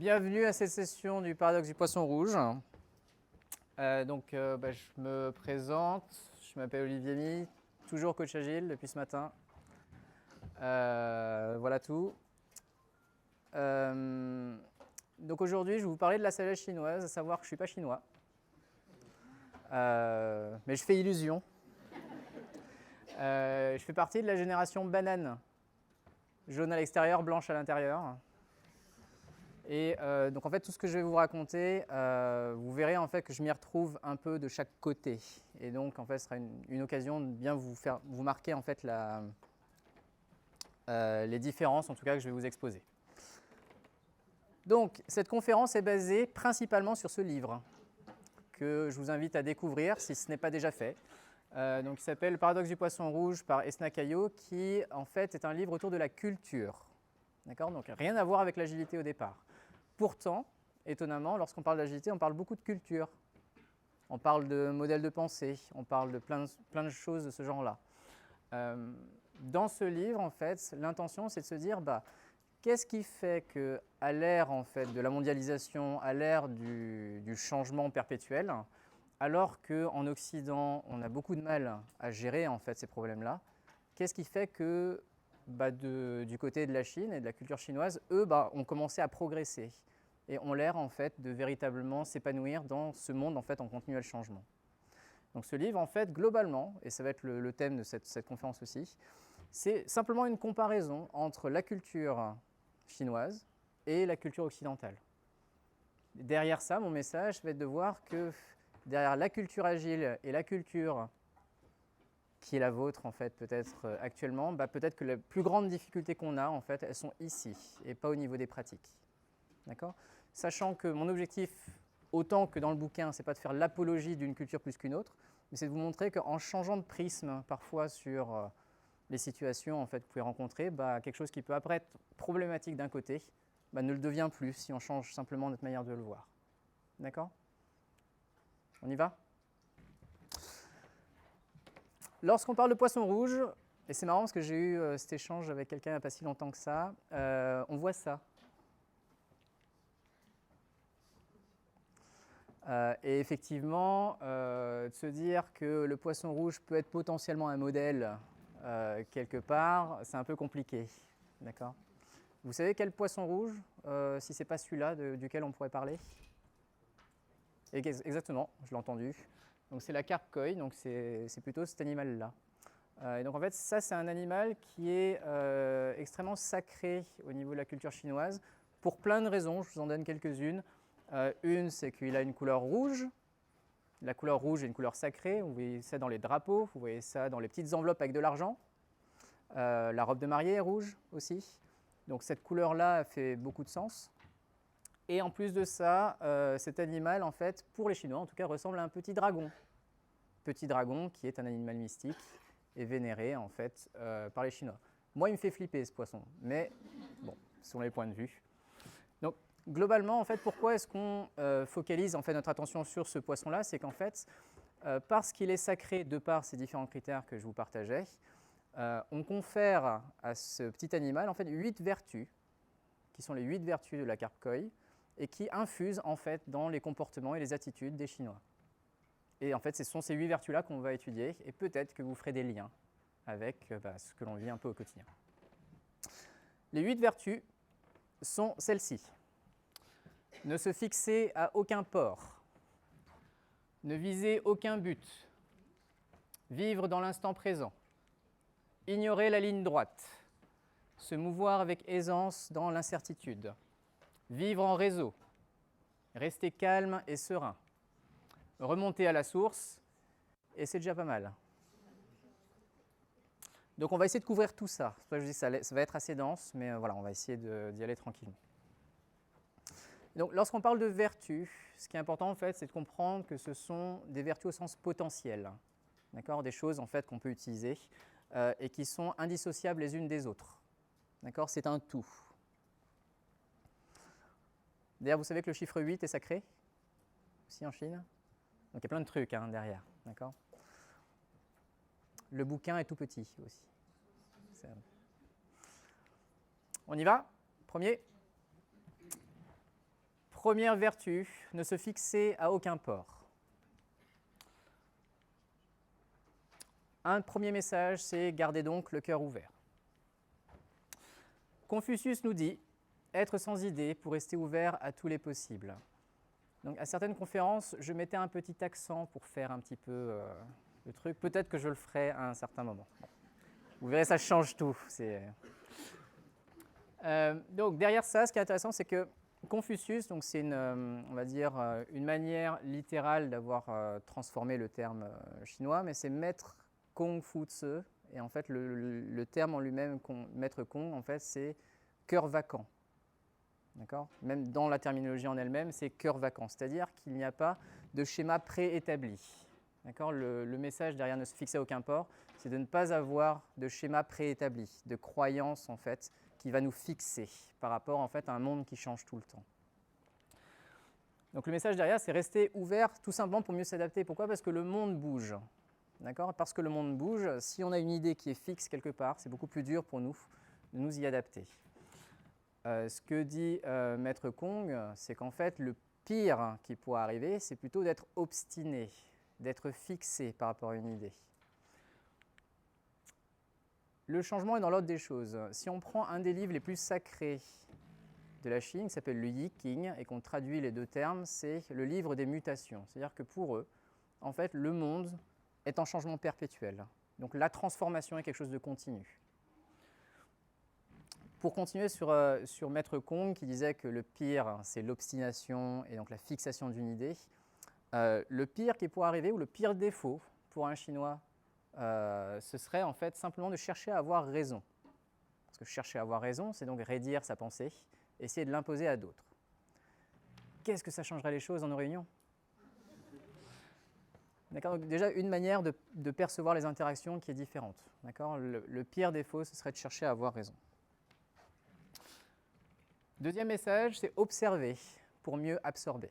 Bienvenue à cette session du paradoxe du poisson rouge. Je me présente, je m'appelle Olivier Mi, toujours coach agile depuis ce matin. Voilà tout. Donc aujourd'hui, je vais vous parler de la sagesse chinoise, à savoir que je ne suis pas chinois. Mais je fais illusion. Je fais partie de la génération banane, jaune à l'extérieur, blanche à l'intérieur. Et donc en fait, tout ce que je vais vous raconter, vous verrez en fait que je m'y retrouve un peu de chaque côté. Et donc en fait, ce sera une occasion de bien vous marquer en fait les différences en tout cas que je vais vous exposer. Donc cette conférence est basée principalement sur ce livre que je vous invite à découvrir si ce n'est pas déjà fait. Donc il s'appelle Le paradoxe du poisson rouge par Esna Caillot, qui en fait est un livre autour de la culture. D'accord ? Donc rien à voir avec l'agilité au départ. Pourtant, étonnamment, lorsqu'on parle d'agilité, on parle beaucoup de culture. On parle de modèles de pensée, on parle de plein de choses de ce genre-là. Dans ce livre, en fait, l'intention, c'est de se dire, qu'est-ce qui fait qu'à l'ère en fait, de la mondialisation, à l'ère du changement perpétuel, alors qu'en Occident, on a beaucoup de mal à gérer en fait, ces problèmes-là, qu'est-ce qui fait que du côté de la Chine et de la culture chinoise, eux ont commencé à progresser et ont l'air en fait, de véritablement s'épanouir dans ce monde en, fait, en continuel changement. Donc ce livre, en fait, globalement, et ça va être le thème de cette conférence aussi, c'est simplement une comparaison entre la culture chinoise et la culture occidentale. Derrière ça, mon message va être de voir que derrière la culture agile et la culture qui est la vôtre en fait peut-être actuellement, peut-être que les plus grandes difficultés qu'on a en fait, elles sont ici et pas au niveau des pratiques. D'accord ? Sachant que mon objectif, autant que dans le bouquin, c'est pas de faire l'apologie d'une culture plus qu'une autre, mais c'est de vous montrer qu'en changeant de prisme parfois sur les situations en fait, que vous pouvez rencontrer, quelque chose qui peut après être problématique d'un côté, ne le devient plus si on change simplement notre manière de le voir. D'accord ? On y va ? Lorsqu'on parle de poisson rouge, et c'est marrant parce que j'ai eu cet échange avec quelqu'un il n'y a pas si longtemps que ça, on voit ça. Et effectivement, de se dire que le poisson rouge peut être potentiellement un modèle quelque part, c'est un peu compliqué. D'accord ? Vous savez quel poisson rouge, si ce n'est pas celui-là duquel on pourrait parler ? Exactement, je l'ai entendu. Donc c'est la carpe koi, donc c'est plutôt cet animal-là. Et donc en fait, ça c'est un animal qui est extrêmement sacré au niveau de la culture chinoise pour plein de raisons, je vous en donne quelques-unes. Une, c'est qu'il a une couleur rouge. La couleur rouge est une couleur sacrée, vous voyez ça dans les drapeaux, vous voyez ça dans les petites enveloppes avec de l'argent. La robe de mariée est rouge aussi. Donc cette couleur-là fait beaucoup de sens. Et en plus de ça, cet animal, en fait, pour les Chinois, en tout cas, ressemble à un petit dragon. Petit dragon qui est un animal mystique et vénéré, en fait, par les Chinois. Moi, il me fait flipper, ce poisson. Mais, bon, ce sont les points de vue. Donc, globalement, en fait, pourquoi est-ce qu'on focalise en fait, notre attention sur ce poisson-là ? C'est qu'en fait, parce qu'il est sacré de par ces différents critères que je vous partageais, on confère à ce petit animal, en fait, 8 vertus, qui sont les 8 vertus de la carpe koi, et qui infusent en fait dans les comportements et les attitudes des Chinois. Et en fait, ce sont ces 8 vertus-là qu'on va étudier, et peut-être que vous ferez des liens avec ce que l'on vit un peu au quotidien. Les 8 vertus sont celles-ci. Ne se fixer à aucun port, ne viser aucun but, vivre dans l'instant présent, ignorer la ligne droite, se mouvoir avec aisance dans l'incertitude, vivre en réseau, rester calme et serein, remonter à la source, et c'est déjà pas mal. Donc on va essayer de couvrir tout ça. Je dis, ça va être assez dense, mais voilà, on va essayer d'y aller tranquillement. Donc lorsqu'on parle de vertus, ce qui est important en fait, c'est de comprendre que ce sont des vertus au sens potentiel, d'accord ? Des choses en fait qu'on peut utiliser et qui sont indissociables les unes des autres. D'accord ? C'est un tout. D'ailleurs, vous savez que le chiffre 8 est sacré, aussi en Chine. Donc il y a plein de trucs derrière. D'accord ? Le bouquin est tout petit aussi. On y va ? Premier ? Première vertu, ne se fixer à aucun port. Un premier message, c'est garder donc le cœur ouvert. Confucius nous dit être sans idée pour rester ouvert à tous les possibles. Donc, à certaines conférences, je mettais un petit accent pour faire un petit peu le truc. Peut-être que je le ferai à un certain moment. Vous verrez, ça change tout. Donc, derrière ça, ce qui est intéressant, c'est que Confucius, donc c'est on va dire, une manière littérale d'avoir transformé le terme chinois, mais c'est maître Kong Fu Tse. Et en fait, le terme en lui-même, maître Kong, en fait, c'est cœur vacant. D'accord ? Même dans la terminologie en elle-même, c'est cœur vacant, c'est-à-dire qu'il n'y a pas de schéma préétabli. D'accord ? Le message derrière ne se fixer à aucun port, c'est de ne pas avoir de schéma préétabli, de croyance en fait, qui va nous fixer par rapport en fait, à un monde qui change tout le temps. Donc le message derrière, c'est rester ouvert tout simplement pour mieux s'adapter. Pourquoi ? Parce que le monde bouge. D'accord ? Parce que le monde bouge, si on a une idée qui est fixe quelque part, c'est beaucoup plus dur pour nous de nous y adapter. Ce que dit Maître Kong, c'est qu'en fait, le pire qui pourrait arriver, c'est plutôt d'être obstiné, d'être fixé par rapport à une idée. Le changement est dans l'ordre des choses. Si on prend un des livres les plus sacrés de la Chine, qui s'appelle le Yi King, et qu'on traduit les deux termes, c'est le livre des mutations. C'est-à-dire que pour eux, en fait, le monde est en changement perpétuel. Donc la transformation est quelque chose de continu. Pour continuer sur Maître Kong, qui disait que le pire, c'est l'obstination et donc la fixation d'une idée, le pire qui pourrait arriver, ou le pire défaut pour un Chinois, ce serait en fait simplement de chercher à avoir raison. Parce que chercher à avoir raison, c'est donc raidir sa pensée, essayer de l'imposer à d'autres. Qu'est-ce que ça changerait les choses dans nos réunions ? D'accord ? Donc déjà, une manière de percevoir les interactions qui est différente. D'accord ? Le pire défaut, ce serait de chercher à avoir raison. Deuxième message, c'est observer pour mieux absorber.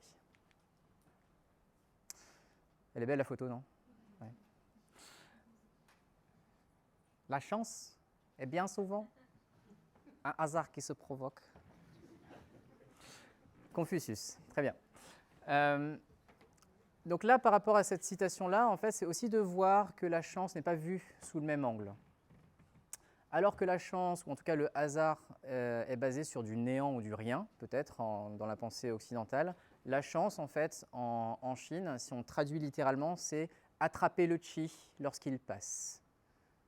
Elle est belle la photo, non ? Ouais. La chance est bien souvent un hasard qui se provoque. Confucius, très bien. Donc là, par rapport à cette citation-là, en fait, c'est aussi de voir que la chance n'est pas vue sous le même angle. Alors que la chance, ou en tout cas le hasard, est basé sur du néant ou du rien, peut-être, dans la pensée occidentale, la chance, en fait, en Chine, si on traduit littéralement, c'est attraper le qi lorsqu'il passe.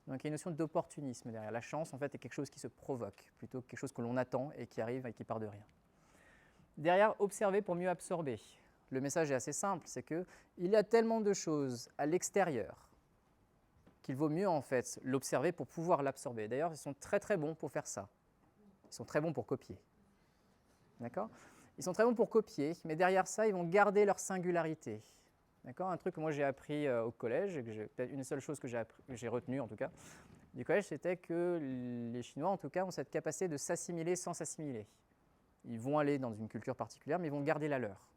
Donc il y a une notion d'opportunisme derrière. La chance, en fait, est quelque chose qui se provoque, plutôt que quelque chose que l'on attend et qui arrive et qui part de rien. Derrière, observer pour mieux absorber. Le message est assez simple, c'est qu'il y a tellement de choses à l'extérieur qu'il vaut mieux en fait l'observer pour pouvoir l'absorber. D'ailleurs, ils sont très très bons pour faire ça. Ils sont très bons pour copier. D'accord ? Ils sont très bons pour copier, mais derrière ça, ils vont garder leur singularité. D'accord ? Un truc que moi j'ai appris au collège, et peut-être une seule chose que j'ai retenue en tout cas, du collège, c'était que les Chinois en tout cas ont cette capacité de s'assimiler sans s'assimiler. Ils vont aller dans une culture particulière, mais ils vont garder la leur.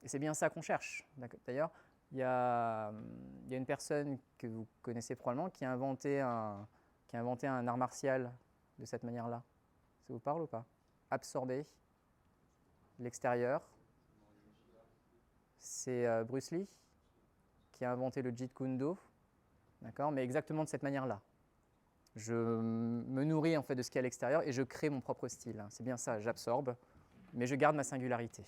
Et c'est bien ça qu'on cherche. D'ailleurs, il y a une personne que vous connaissez probablement qui a inventé un art martial de cette manière-là. Ça vous parle ou pas ? Absorber l'extérieur. C'est Bruce Lee qui a inventé le Jeet Kune Do, d'accord ? Mais exactement de cette manière-là. Je me nourris en fait de ce qu'il y a à l'extérieur et je crée mon propre style. C'est bien ça, j'absorbe, mais je garde ma singularité.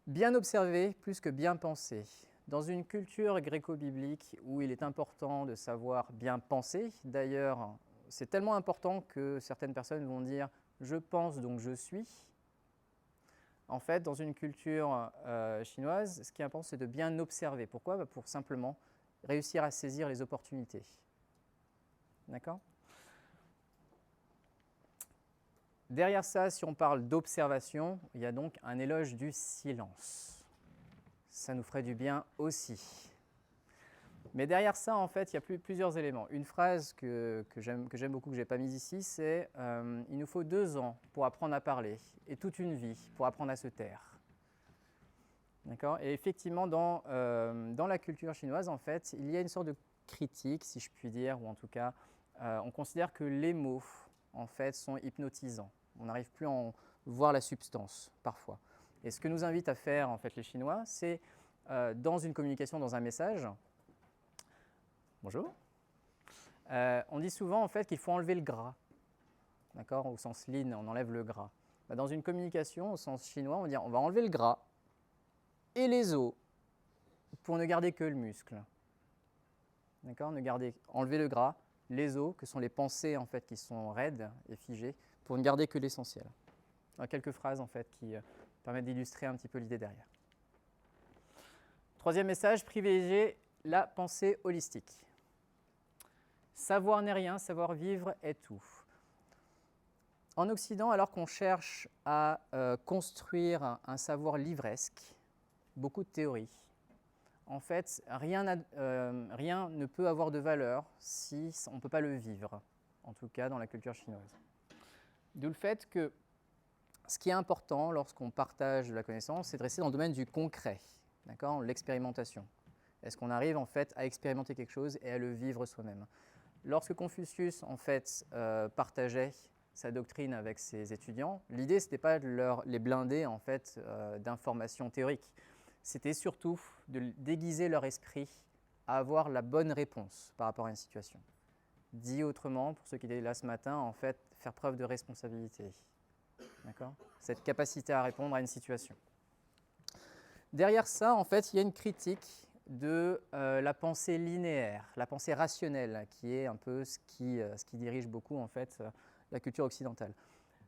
Bien observer plus que bien penser. Dans une culture gréco-biblique où il est important de savoir bien penser, d'ailleurs, c'est tellement important que certaines personnes vont dire « je pense donc je suis ». En fait, dans une culture chinoise, ce qui est important, c'est de bien observer. Pourquoi ? Pour simplement réussir à saisir les opportunités. D'accord ? Derrière ça, si on parle d'observation, il y a donc un éloge du silence. Ça nous ferait du bien aussi. Mais derrière ça, en fait, il y a plusieurs éléments. Une phrase que j'aime beaucoup, que je n'ai pas mise ici, c'est « Il nous faut 2 ans pour apprendre à parler et toute une vie pour apprendre à se taire ». D'accord ? Et effectivement, dans la culture chinoise, en fait, il y a une sorte de critique, si je puis dire, ou en tout cas, on considère que les mots, en fait, sont hypnotisants. On n'arrive plus voir la substance, parfois. Et ce que nous invitent à faire, en fait, les Chinois, c'est, dans une communication, dans un message, bonjour, on dit souvent, en fait, qu'il faut enlever le gras. D'accord? Au sens lean, on enlève le gras. Dans une communication, au sens chinois, on dit on va enlever le gras et les os pour ne garder que le muscle. D'accord? Enlever le gras, les os, que sont les pensées en fait, qui sont raides et figées, pour ne garder que l'essentiel. Quelques phrases en fait, qui permettent d'illustrer un petit peu l'idée derrière. Troisième message, privilégier la pensée holistique. Savoir n'est rien, savoir vivre est tout. En Occident, alors qu'on cherche à construire un savoir livresque, beaucoup de théories, en fait, rien ne peut avoir de valeur si on ne peut pas le vivre, en tout cas dans la culture chinoise. D'où le fait que ce qui est important lorsqu'on partage de la connaissance, c'est de rester dans le domaine du concret, d'accord, l'expérimentation. Est-ce qu'on arrive en fait à expérimenter quelque chose et à le vivre soi-même? Lorsque Confucius en fait partageait sa doctrine avec ses étudiants, l'idée ce n'était pas de les blinder en fait d'informations théoriques. C'était surtout de déguiser leur esprit à avoir la bonne réponse par rapport à une situation. Dit autrement, pour ceux qui étaient là ce matin, en fait, faire preuve de responsabilité. D'accord ? Cette capacité à répondre à une situation. Derrière ça, en fait, il y a une critique de la pensée linéaire, la pensée rationnelle, qui est un peu ce qui dirige beaucoup en fait la culture occidentale.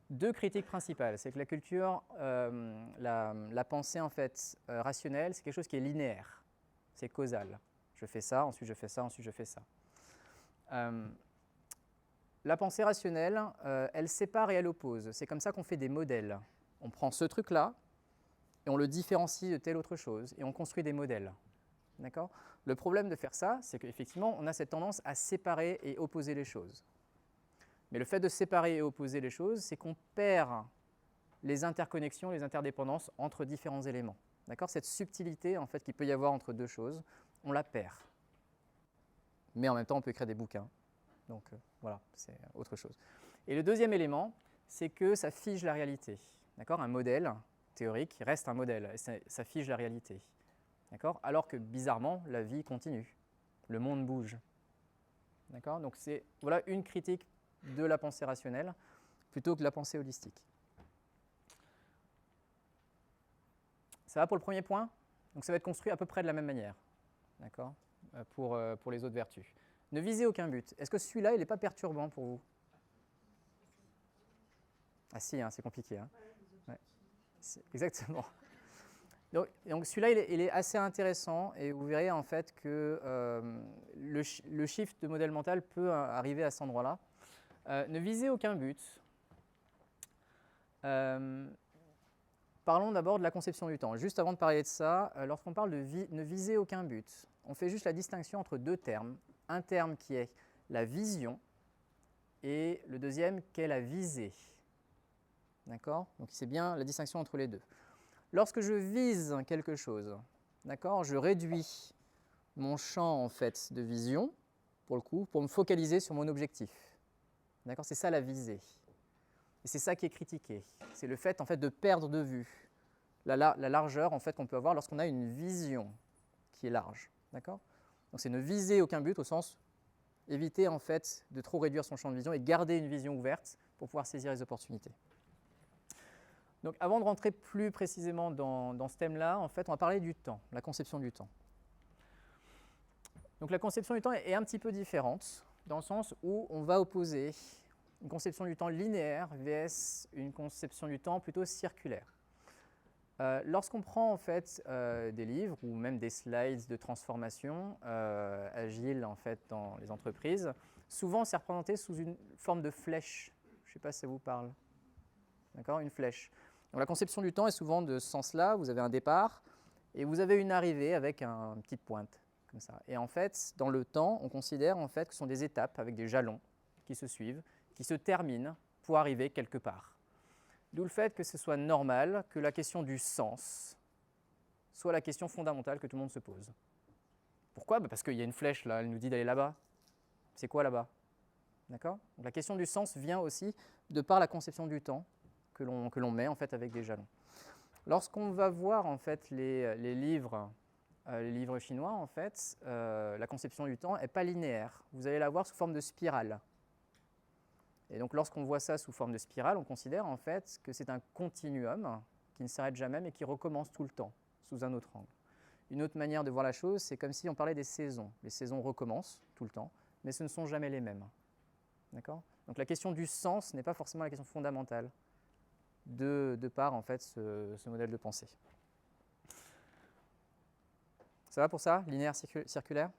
Deux critiques principales, c'est que la culture, la pensée en fait rationnelle, c'est quelque chose qui est linéaire, c'est causal. Je fais ça, ensuite je fais ça, ensuite je fais ça. La pensée rationnelle, elle sépare et elle oppose. C'est comme ça qu'on fait des modèles. On prend ce truc-là et on le différencie de telle autre chose et on construit des modèles. D'accord ? Le problème de faire ça, c'est qu'effectivement, on a cette tendance à séparer et opposer les choses. Mais le fait de séparer et opposer les choses, c'est qu'on perd les interconnexions, les interdépendances entre différents éléments. D'accord ? Cette subtilité en fait, qu'il peut y avoir entre deux choses, on la perd. Mais en même temps, on peut écrire des bouquins. Donc voilà, c'est autre chose. Et le deuxième élément, c'est que ça fige la réalité. D'accord ? Un modèle théorique reste un modèle, et ça fige la réalité. D'accord ? Alors que bizarrement, la vie continue. Le monde bouge. D'accord ? Donc c'est voilà une critique de la pensée rationnelle plutôt que de la pensée holistique. Ça va pour le premier point ? Donc ça va être construit à peu près de la même manière, d'accord, pour les autres vertus. Ne visez aucun but. Est-ce que celui-là, il n'est pas perturbant pour vous ? Ah si, hein, c'est compliqué. Hein. Ouais. Exactement. Donc celui-là, il est assez intéressant et vous verrez en fait que le shift de modèle mental peut arriver à cet endroit-là. Ne visez aucun but. Parlons d'abord de la conception du temps. Juste avant de parler de ça, lorsqu'on parle de ne viser aucun but, on fait juste la distinction entre deux termes. Un terme qui est la vision et le deuxième qui est la visée. D'accord ? Donc c'est bien la distinction entre les deux. Lorsque je vise quelque chose, d'accord, je réduis mon champ en fait, de vision, pour le coup, pour me focaliser sur mon objectif. D'accord ? C'est ça la visée. Et c'est ça qui est critiqué. C'est le fait, en fait de perdre de vue la largeur en fait, qu'on peut avoir lorsqu'on a une vision qui est large. D'accord ? Donc c'est ne viser aucun but au sens éviter en fait, de trop réduire son champ de vision et garder une vision ouverte pour pouvoir saisir les opportunités. Donc avant de rentrer plus précisément dans ce thème-là, en fait, on va parler du temps, la conception du temps. Donc la conception du temps est un petit peu différente dans le sens où on va opposer une conception du temps linéaire vs une conception du temps plutôt circulaire. Lorsqu'on prend en fait des livres ou même des slides de transformation agile en fait dans les entreprises, souvent c'est représenté sous une forme de flèche. Je ne sais pas si ça vous parle. D'accord ? Une flèche. Donc la conception du temps est souvent de ce sens-là. Vous avez un départ et vous avez une arrivée avec une petite pointe comme ça. Et en fait, dans le temps, on considère en fait que ce sont des étapes avec des jalons qui se suivent, qui se terminent pour arriver quelque part. D'où le fait que ce soit normal que la question du sens soit la question fondamentale que tout le monde se pose. Pourquoi ? Parce qu'il y a une flèche là, elle nous dit d'aller là-bas. C'est quoi là-bas ? D'accord ? Donc la question du sens vient aussi de par la conception du temps que l'on met en fait avec des jalons. Lorsqu'on va voir en fait les livres chinois, en fait, la conception du temps n'est pas linéaire. Vous allez la voir sous forme de spirale. Et donc lorsqu'on voit ça sous forme de spirale, on considère en fait que c'est un continuum qui ne s'arrête jamais mais qui recommence tout le temps, sous un autre angle. Une autre manière de voir la chose, c'est comme si on parlait des saisons. Les saisons recommencent tout le temps, mais ce ne sont jamais les mêmes. D'accord ? Donc la question du sens n'est pas forcément la question fondamentale de par en fait ce modèle de pensée. Ça va pour ça, linéaire circulaire?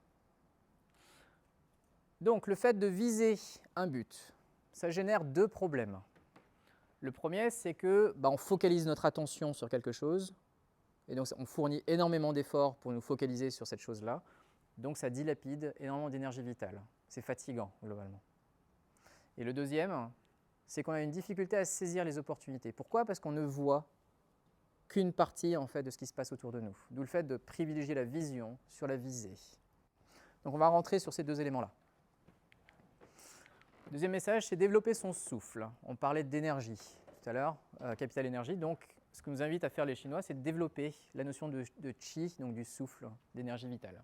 Donc le fait de viser un but, ça génère deux problèmes. Le premier, c'est que on focalise notre attention sur quelque chose, et donc on fournit énormément d'efforts pour nous focaliser sur cette chose-là, donc ça dilapide énormément d'énergie vitale. C'est fatigant, globalement. Et le deuxième, c'est qu'on a une difficulté à saisir les opportunités. Pourquoi ? Parce qu'on ne voit qu'une partie en fait, de ce qui se passe autour de nous. D'où le fait de privilégier la vision sur la visée. Donc on va rentrer sur ces deux éléments-là. Deuxième message, c'est développer son souffle. On parlait d'énergie tout à l'heure, capital énergie. Donc ce que nous invitent à faire les Chinois, c'est de développer la notion de qi, donc du souffle, d'énergie vitale.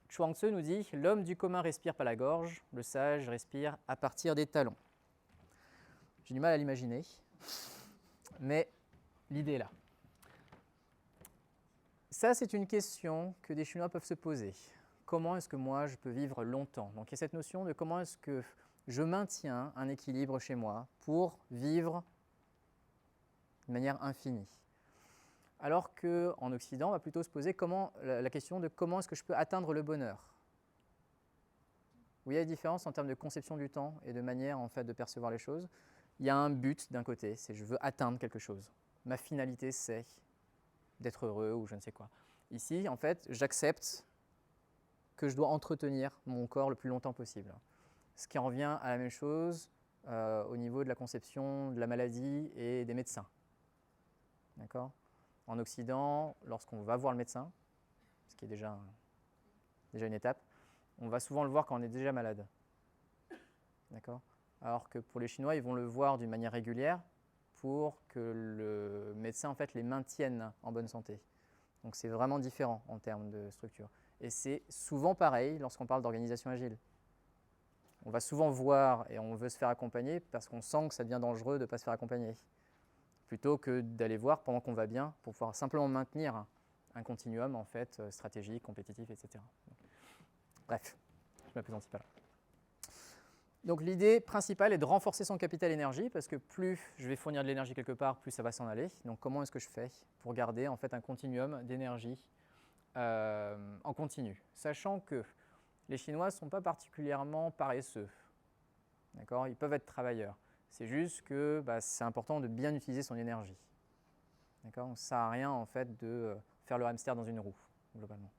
Chuang-Tzu nous dit « L'homme du commun respire par la gorge, le sage respire à partir des talons ». J'ai du mal à l'imaginer, mais l'idée est là. Ça, c'est une question que des Chinois peuvent se poser. Comment est-ce que moi, je peux vivre longtemps ? Donc il y a cette notion de comment est-ce que je maintiens un équilibre chez moi pour vivre de manière infinie. Alors qu'en Occident, on va plutôt se poser la question de comment est-ce que je peux atteindre le bonheur. Vous voyez la différence en termes de conception du temps et de manière en fait, de percevoir les choses. Il y a un but d'un côté, c'est je veux atteindre quelque chose. Ma finalité, c'est d'être heureux ou je ne sais quoi. Ici, en fait, j'accepte que je dois entretenir mon corps le plus longtemps possible. Ce qui en revient à la même chose au niveau de la conception de la maladie et des médecins. D'accord ? En Occident, lorsqu'on va voir le médecin, ce qui est déjà une étape, on va souvent le voir quand on est déjà malade. D'accord ? Alors que pour les Chinois, ils vont le voir d'une manière régulière pour que le médecin en fait, les maintienne en bonne santé. Donc c'est vraiment différent en termes de structure. Et c'est souvent pareil lorsqu'on parle d'organisation agile. On va souvent voir et on veut se faire accompagner parce qu'on sent que ça devient dangereux de ne pas se faire accompagner, plutôt que d'aller voir pendant qu'on va bien pour pouvoir simplement maintenir un continuum en fait, stratégique, compétitif, etc. Bref, je ne m'appesantis pas là. Donc l'idée principale est de renforcer son capital énergie parce que plus je vais fournir de l'énergie quelque part, plus ça va s'en aller. Donc comment est-ce que je fais pour garder en fait, un continuum d'énergie en continu, sachant que les Chinois ne sont pas particulièrement paresseux. D'accord ? Ils peuvent être travailleurs. C'est juste que c'est important de bien utiliser son énergie. D'accord ? Ça ne sert à rien en fait, de faire le hamster dans une roue, globalement.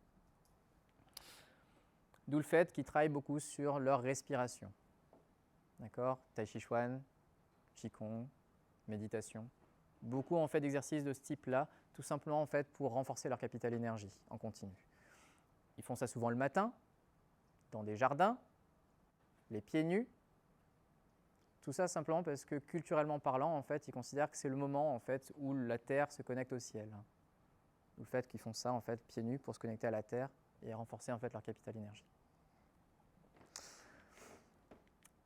D'où le fait qu'ils travaillent beaucoup sur leur respiration. D'accord ? Tai Chi Chuan, Qigong, méditation. Beaucoup en fait d'exercices de ce type-là, tout simplement en fait pour renforcer leur capital énergie en continu. Ils font ça souvent le matin, dans des jardins, les pieds nus. Tout ça simplement parce que culturellement parlant, en fait, ils considèrent que c'est le moment en fait où la terre se connecte au ciel. Le fait qu'ils font ça en fait pieds nus pour se connecter à la terre et renforcer en fait leur capital énergie.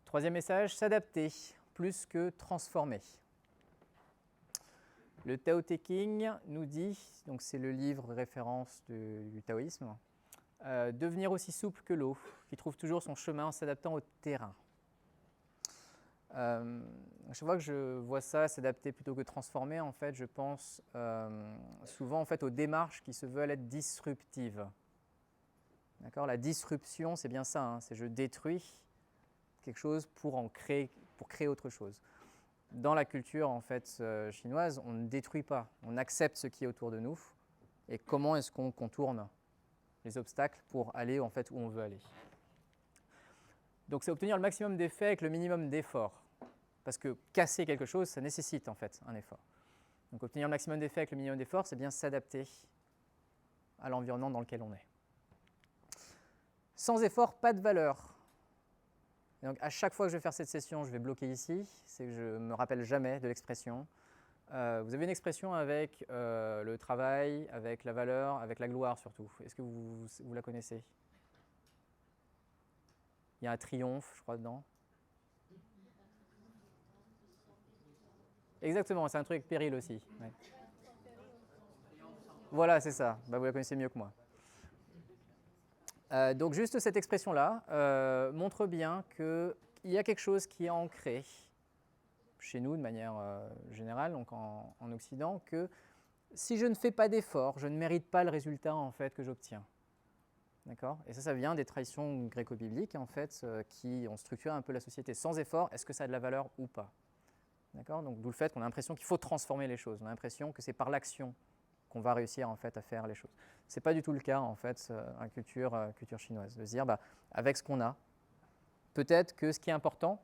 Troisième message, s'adapter plus que transformer. Le Tao Te Ching nous dit, donc c'est le livre référence du taoïsme, devenir aussi souple que l'eau, qui trouve toujours son chemin en s'adaptant au terrain. Chaque fois que je vois ça, s'adapter plutôt que transformer, en fait, je pense souvent en fait, aux démarches qui se veulent être disruptives. D'accord ? La disruption, c'est bien ça, hein, c'est je détruis quelque chose pour créer autre chose. Dans la culture en fait, chinoise, on ne détruit pas, on accepte ce qui est autour de nous et comment est-ce qu'on contourne les obstacles pour aller en fait, où on veut aller. Donc c'est obtenir le maximum d'effet avec le minimum d'effort. Parce que casser quelque chose, ça nécessite en fait un effort. Donc obtenir le maximum d'effet avec le minimum d'effort, c'est bien s'adapter à l'environnement dans lequel on est. Sans effort, pas de valeur. Donc à chaque fois que je vais faire cette session, je vais bloquer ici, c'est que je ne me rappelle jamais de l'expression. Vous avez une expression avec le travail, avec la valeur, avec la gloire surtout. Est-ce que vous la connaissez? Il y a un triomphe, je crois, dedans. Exactement, c'est un truc avec péril aussi. Ouais. Voilà, c'est ça. Bah, vous la connaissez mieux que moi. Donc juste cette expression-là montre bien qu'il y a quelque chose qui est ancré chez nous de manière générale, donc en Occident, que si je ne fais pas d'effort, je ne mérite pas le résultat en fait que j'obtiens. D'accord? Et ça vient des traditions gréco-bibliques en fait, qui ont structuré un peu la société. Sans effort, est-ce que ça a de la valeur ou pas? D'accord? Donc d'où le fait qu'on a l'impression qu'il faut transformer les choses. On a l'impression que c'est par l'action qu'on va réussir en fait à faire les choses. Ce n'est pas du tout le cas en fait en culture chinoise. De se dire, avec ce qu'on a, peut-être que ce qui est important,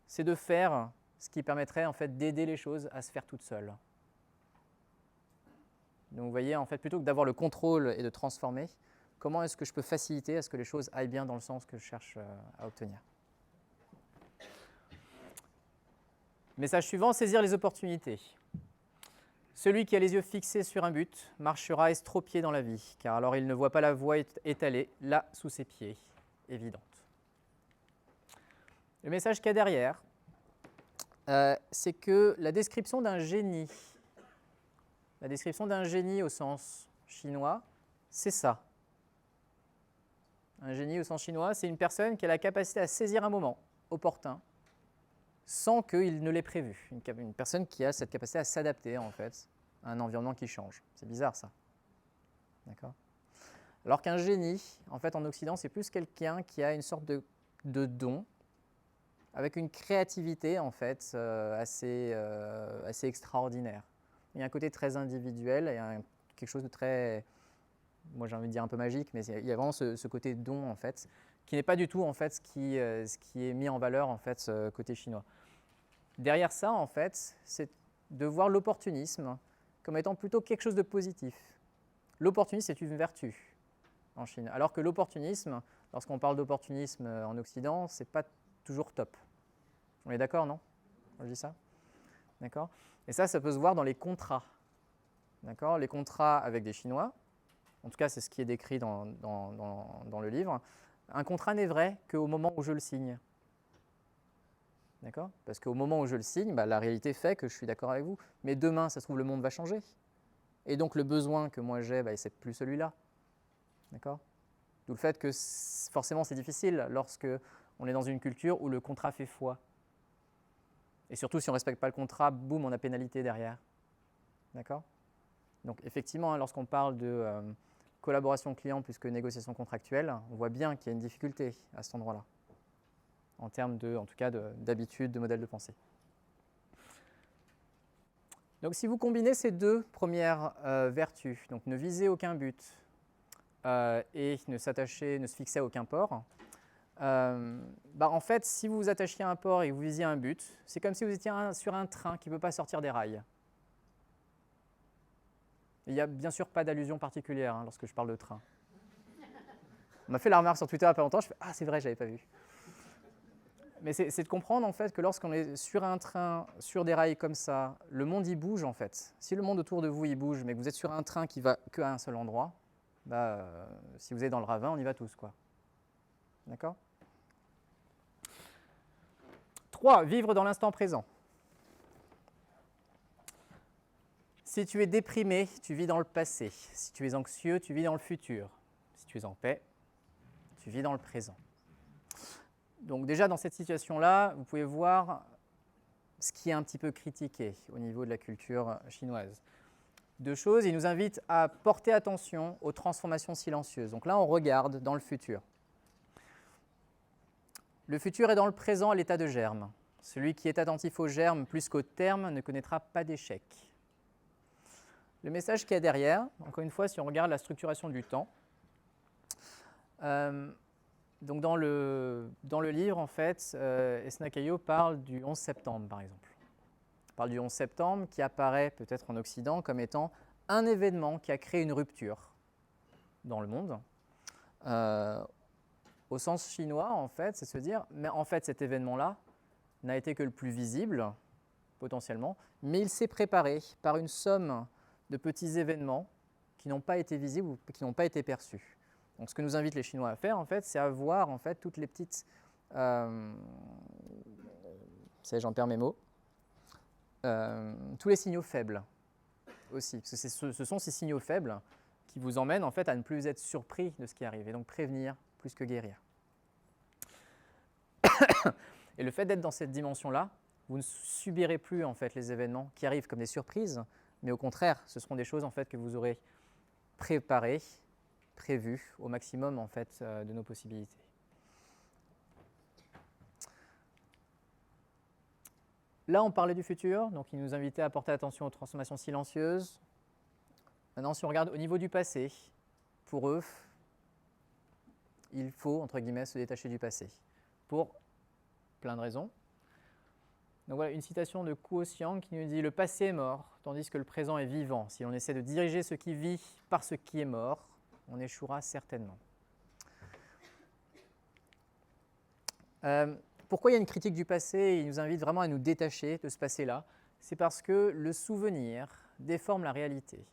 c'est de faire ce qui permettrait en fait d'aider les choses à se faire toutes seules. Donc vous voyez, en fait, plutôt que d'avoir le contrôle et de transformer, comment est-ce que je peux faciliter à ce que les choses aillent bien dans le sens que je cherche à obtenir. Message suivant, saisir les opportunités. Celui qui a les yeux fixés sur un but marchera estropié dans la vie, car alors il ne voit pas la voie étalée là sous ses pieds, évidente. Le message qu'il y a derrière, c'est que la description d'un génie au sens chinois, c'est ça. Un génie au sens chinois, c'est une personne qui a la capacité à saisir un moment opportun sans qu'il ne l'ait prévu. Une personne qui a cette capacité à s'adapter en fait à un environnement qui change. C'est bizarre ça. D'accord ? Alors qu'un génie, en fait en Occident, c'est plus quelqu'un qui a une sorte de don, avec une créativité en fait assez extraordinaire. Il y a un côté très individuel et quelque chose de très, moi j'ai envie de dire un peu magique, mais il y a vraiment ce côté don en fait, qui n'est pas du tout en fait ce qui est mis en valeur en fait côté chinois. Derrière ça en fait, c'est de voir l'opportunisme comme étant plutôt quelque chose de positif. L'opportunisme est une vertu en Chine, alors que l'opportunisme, lorsqu'on parle d'opportunisme en Occident, c'est pas toujours top. On est d'accord, non? Je dis ça? D'accord? Et ça peut se voir dans les contrats. D'accord? Les contrats avec des Chinois, en tout cas c'est ce qui est décrit dans le livre, un contrat n'est vrai qu'au moment où je le signe. D'accord? Parce qu'au moment où je le signe, la réalité fait que je suis d'accord avec vous. Mais demain, ça se trouve, le monde va changer. Et donc le besoin que moi j'ai, c'est plus celui-là. D'accord? D'où le fait que forcément c'est difficile lorsque on est dans une culture où le contrat fait foi. Et surtout, si on ne respecte pas le contrat, boum, on a pénalité derrière. D'accord? Donc effectivement, lorsqu'on parle de collaboration client plus que négociation contractuelle, on voit bien qu'il y a une difficulté à cet endroit-là, en termes en tout cas d'habitude, de modèle de pensée. Donc si vous combinez ces deux premières vertus, donc ne viser aucun but et ne se fixer à aucun port, en fait, si vous vous attachiez à un port et que vous visiez un but, c'est comme si vous étiez sur un train qui ne peut pas sortir des rails. Il n'y a bien sûr pas d'allusion particulière lorsque je parle de train. On m'a fait la remarque sur Twitter il n'y a pas longtemps, je fais « Ah, c'est vrai, je n'avais pas vu ». Mais c'est de comprendre en fait que lorsqu'on est sur un train, sur des rails comme ça, le monde y bouge en fait. Si le monde autour de vous y bouge, mais que vous êtes sur un train qui va qu'à un seul endroit, si vous êtes dans le ravin, on y va tous, quoi. D'accord ? 3. Vivre dans l'instant présent. Si tu es déprimé, tu vis dans le passé. Si tu es anxieux, tu vis dans le futur. Si tu es en paix, tu vis dans le présent. Donc déjà, dans cette situation-là, vous pouvez voir ce qui est un petit peu critiqué au niveau de la culture chinoise. Deux choses, il nous invite à porter attention aux transformations silencieuses. Donc là, on regarde dans le futur. Le futur est dans le présent à l'état de germe. Celui qui est attentif aux germes plus qu'aux termes ne connaîtra pas d'échec. Le message qu'il y a derrière, encore une fois, si on regarde la structuration du temps, donc dans le livre, en fait, Esna Kaiyo parle du 11 septembre, par exemple. Il parle du 11 septembre qui apparaît peut-être en Occident comme étant un événement qui a créé une rupture dans le monde au sens chinois, en fait, c'est se dire, mais en fait, cet événement-là n'a été que le plus visible, potentiellement, mais il s'est préparé par une somme de petits événements qui n'ont pas été visibles ou qui n'ont pas été perçus. Donc, ce que nous invitent les Chinois à faire, en fait, c'est à voir, en fait, toutes les petites... j'en perds mes mots. Tous les signaux faibles aussi, parce que ce sont ces signaux faibles qui vous emmènent en fait à ne plus être surpris de ce qui arrive, et donc prévenir plus que guérir. Et le fait d'être dans cette dimension-là, vous ne subirez plus en fait les événements qui arrivent comme des surprises, mais au contraire, ce seront des choses en fait que vous aurez préparées, prévues au maximum en fait de nos possibilités. Là, on parlait du futur, donc il nous invitait à porter attention aux transformations silencieuses. Maintenant, si on regarde au niveau du passé, pour eux, il faut, entre guillemets, se détacher du passé, pour plein de raisons. Donc voilà, une citation de Kuo Xiang qui nous dit « Le passé est mort, tandis que le présent est vivant. Si l'on essaie de diriger ce qui vit par ce qui est mort, on échouera certainement. » Pourquoi il y a une critique du passé? Il nous invite vraiment à nous détacher de ce passé-là. C'est parce que le souvenir déforme la réalité.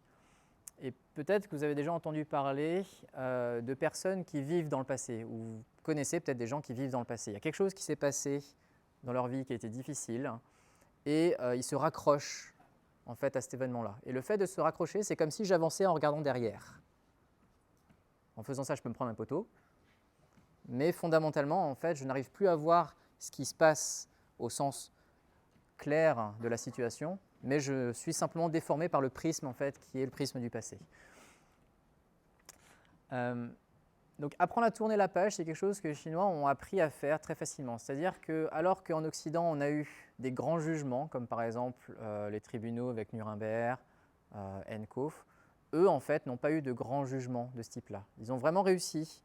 Et peut-être que vous avez déjà entendu parler de personnes qui vivent dans le passé, ou vous connaissez peut-être des gens qui vivent dans le passé. Il y a quelque chose qui s'est passé dans leur vie qui a été difficile, et ils se raccrochent en fait à cet événement-là. Et le fait de se raccrocher, c'est comme si j'avançais en regardant derrière. En faisant ça, je peux me prendre un poteau, mais fondamentalement, en fait, je n'arrive plus à voir ce qui se passe au sens clair de la situation, mais je suis simplement déformé par le prisme en fait, qui est le prisme du passé. Donc apprendre à tourner la page, c'est quelque chose que les Chinois ont appris à faire très facilement. C'est-à-dire que, alors qu'en Occident, on a eu des grands jugements, comme par exemple les tribunaux avec Nuremberg, Henkoff, eux, en fait, n'ont pas eu de grands jugements de ce type-là. Ils ont vraiment réussi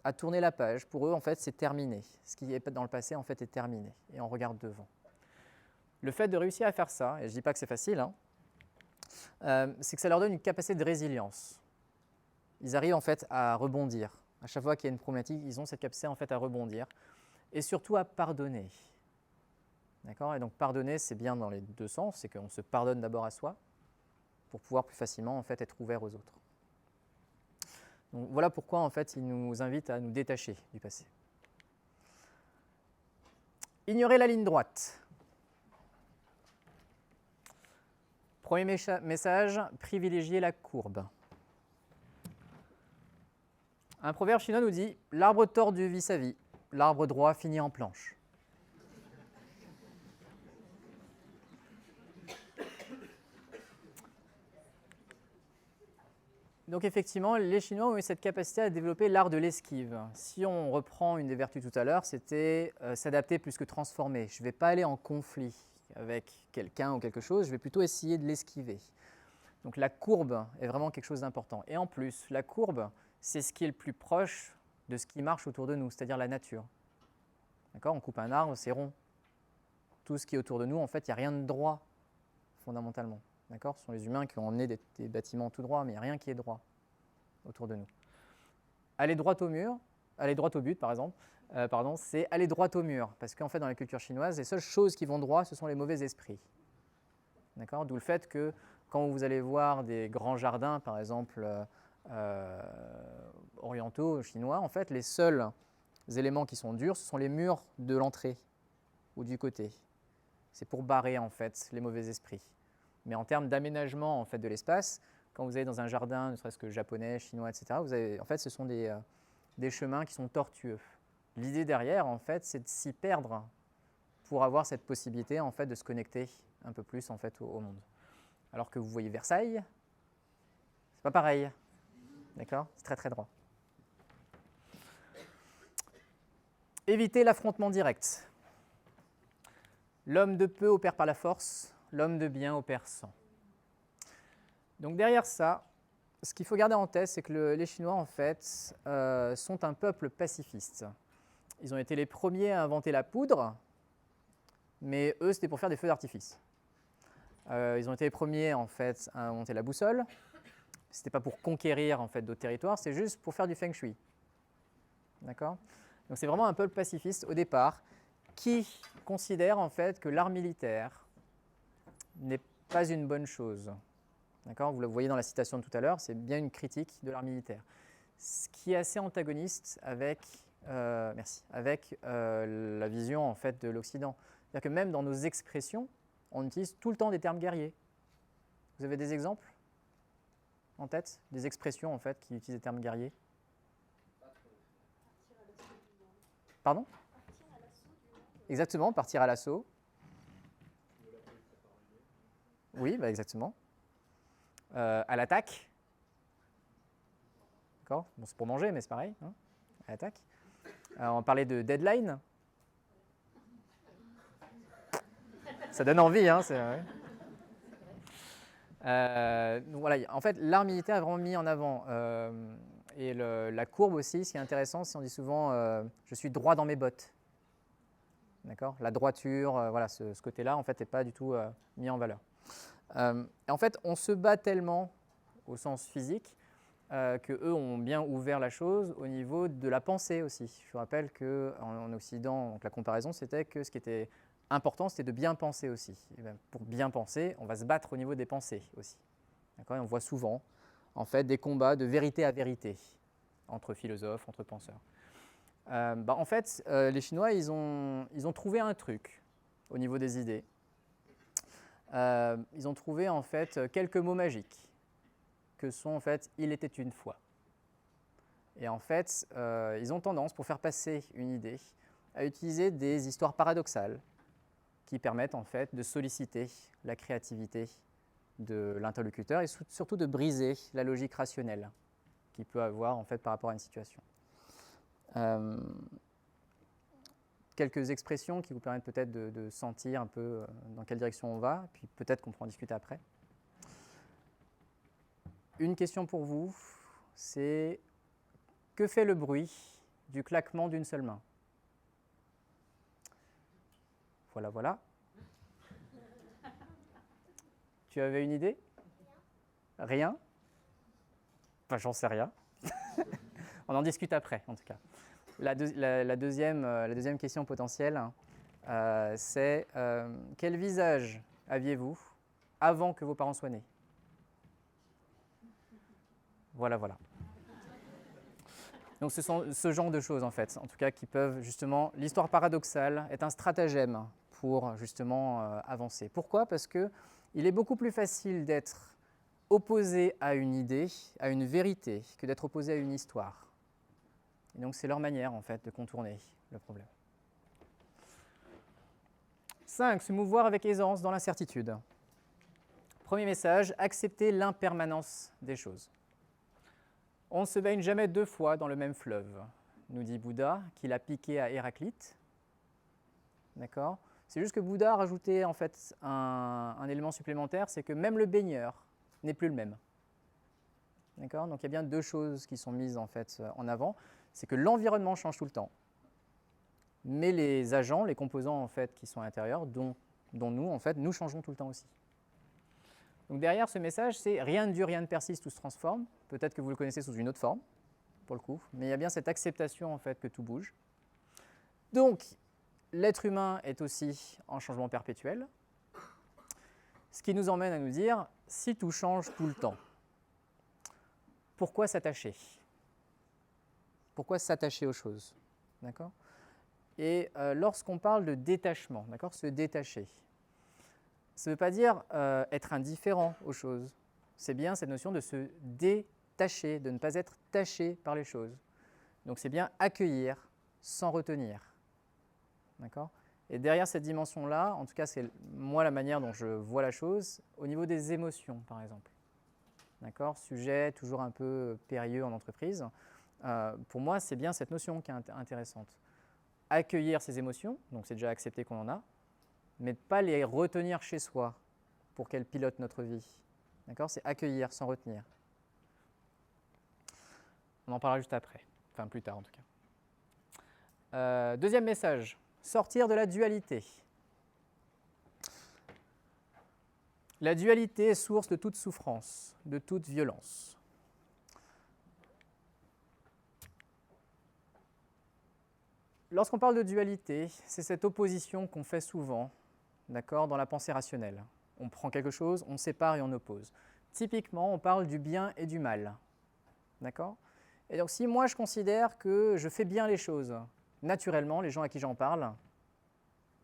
à tourner la page. Pour eux, en fait, c'est terminé. Ce qui est dans le passé, en fait, est terminé. Et on regarde devant. Le fait de réussir à faire ça, et je ne dis pas que c'est facile, hein, c'est que ça leur donne une capacité de résilience. Ils arrivent en fait à rebondir. À chaque fois qu'il y a une problématique, ils ont cette capacité en fait à rebondir. Et surtout à pardonner. D'accord ? Et donc pardonner, c'est bien dans les deux sens, c'est qu'on se pardonne d'abord à soi pour pouvoir plus facilement en fait être ouvert aux autres. Donc voilà pourquoi en fait ils nous invitent à nous détacher du passé. Ignorer la ligne droite. Premier message, privilégier la courbe. Un proverbe chinois nous dit « L'arbre tordu vit sa vie, l'arbre droit finit en planche ». Donc effectivement, les Chinois ont eu cette capacité à développer l'art de l'esquive. Si on reprend une des vertus tout à l'heure, c'était s'adapter plus que transformer. Je ne vais pas aller en conflit avec quelqu'un ou quelque chose, je vais plutôt essayer de l'esquiver. Donc la courbe est vraiment quelque chose d'important. Et en plus, la courbe, c'est ce qui est le plus proche de ce qui marche autour de nous, c'est-à-dire la nature. D'accord ? On coupe un arbre, c'est rond. Tout ce qui est autour de nous, en fait, il n'y a rien de droit, fondamentalement. D'accord ? Ce sont les humains qui ont emmené des bâtiments tout droits, mais il n'y a rien qui est droit autour de nous. Aller droit au mur, aller droit au but, par exemple, c'est aller droit au mur. Parce qu'en fait, dans la culture chinoise, les seules choses qui vont droit, ce sont les mauvais esprits. D'accord ? D'où le fait que quand vous allez voir des grands jardins, par exemple, orientaux, chinois, en fait, les seuls éléments qui sont durs, ce sont les murs de l'entrée ou du côté. C'est pour barrer, en fait, les mauvais esprits. Mais en termes d'aménagement en fait, de l'espace, quand vous allez dans un jardin, ne serait-ce que japonais, chinois, etc., en fait, ce sont des chemins qui sont tortueux. L'idée derrière, en fait, c'est de s'y perdre pour avoir cette possibilité en fait, de se connecter un peu plus en fait, au monde. Alors que vous voyez Versailles, c'est pas pareil. D'accord ? C'est très très droit. Éviter l'affrontement direct. L'homme de peu opère par la force, l'homme de bien opère sans. Donc derrière ça, ce qu'il faut garder en tête, c'est que les Chinois, en fait, sont un peuple pacifiste. Ils ont été les premiers à inventer la poudre, mais eux, c'était pour faire des feux d'artifice. Ils ont été les premiers, en fait, à inventer la boussole. Ce n'était pas pour conquérir, en fait, d'autres territoires, c'est juste pour faire du feng shui. D'accord ? Donc c'est vraiment un peuple pacifiste au départ qui considère en fait que l'art militaire n'est pas une bonne chose. D'accord ? Vous le voyez dans la citation de tout à l'heure, c'est bien une critique de l'art militaire. Ce qui est assez antagoniste avec, la vision en fait, de l'Occident. C'est-à-dire que même dans nos expressions, on utilise tout le temps des termes guerriers. Vous avez des exemples en tête? Des expressions en fait, qui utilisent des termes guerriers? Pardon? Exactement, partir à l'assaut. Oui, bah exactement. À l'attaque. D'accord? Bon, c'est pour manger, mais c'est pareil. Hein, à l'attaque. On parlait de deadline. Ça donne envie, hein, c'est vrai. Donc voilà, en fait, l'art militaire est vraiment mis en avant. Et la courbe aussi, ce qui est intéressant, c'est qu'on dit souvent je suis droit dans mes bottes. D'accord ? La droiture, voilà, ce côté-là, en fait, n'est pas du tout mis en valeur. Et en fait, on se bat tellement au sens physique qu'eux ont bien ouvert la chose au niveau de la pensée aussi. Je vous rappelle qu'en Occident, donc la comparaison, c'était que ce qui était important, c'était de bien penser aussi. Et bien, pour bien penser, on va se battre au niveau des pensées aussi. D'accord ? Et on voit souvent en fait, des combats de vérité à vérité entre philosophes, entre penseurs. En fait, les Chinois, ils ont trouvé un truc au niveau des idées. Ils ont trouvé en fait quelques mots magiques que sont en fait « il était une fois ». Et en fait, ils ont tendance, pour faire passer une idée, à utiliser des histoires paradoxales qui permettent en fait de solliciter la créativité de l'interlocuteur et surtout de briser la logique rationnelle qu'il peut avoir en fait par rapport à une situation. Quelques expressions qui vous permettent peut-être de sentir un peu dans quelle direction on va, puis peut-être qu'on pourra en discuter après. Une question pour vous, c'est que fait le bruit du claquement d'une seule main? Voilà, voilà. Tu avais une idée? Rien? Enfin, j'en sais rien. On en discute après, en tout cas. La deuxième question potentielle, c'est quel visage aviez-vous avant que vos parents soient nés? Voilà, voilà. Donc ce sont ce genre de choses, en fait, en tout cas, qui peuvent justement... L'histoire paradoxale est un stratagème pour justement avancer. Pourquoi? Parce qu'il est beaucoup plus facile d'être opposé à une idée, à une vérité, que d'être opposé à une histoire. Et donc c'est leur manière, en fait, de contourner le problème. 5. Se mouvoir avec aisance dans l'incertitude. Premier message, accepter l'impermanence des choses. On ne se baigne jamais deux fois dans le même fleuve, nous dit Bouddha, qu'il a piqué à Héraclite. D'accord ? C'est juste que Bouddha a rajouté en fait un élément supplémentaire, c'est que même le baigneur n'est plus le même. D'accord ? Donc il y a bien deux choses qui sont mises en fait en avant. C'est que l'environnement change tout le temps, mais les agents, les composants en fait qui sont à l'intérieur, dont nous en fait, nous changeons tout le temps aussi. Donc derrière ce message, c'est rien ne dure, rien ne persiste, tout se transforme. Peut-être que vous le connaissez sous une autre forme, pour le coup, mais il y a bien cette acceptation en fait que tout bouge. Donc l'être humain est aussi en changement perpétuel, ce qui nous emmène à nous dire, si tout change tout le temps, pourquoi s'attacher? Pourquoi s'attacher aux choses? D'accord? Et lorsqu'on parle de détachement, d'accord, se détacher, ça ne veut pas dire être indifférent aux choses. C'est bien cette notion de se détacher, de ne pas être taché par les choses. Donc c'est bien accueillir sans retenir. D'accord? Et derrière cette dimension-là, en tout cas c'est moi la manière dont je vois la chose, au niveau des émotions par exemple. D'accord? Sujet toujours un peu périlleux en entreprise. Pour moi, c'est bien cette notion qui est intéressante. Accueillir ces émotions, donc c'est déjà accepter qu'on en a, mais pas les retenir chez soi pour qu'elles pilotent notre vie. D'accord? C'est accueillir sans retenir. On en parlera juste après, enfin plus tard en tout cas. Deuxième message, sortir de la dualité. La dualité est source de toute souffrance, de toute violence. lorsqu'on parle de dualité, c'est cette opposition qu'on fait souvent, d'accord, dans la pensée rationnelle. On prend quelque chose, on sépare et on oppose. Typiquement, on parle du bien et du mal, d'accord? Et donc, si moi je considère que je fais bien les choses, naturellement, les gens à qui j'en parle,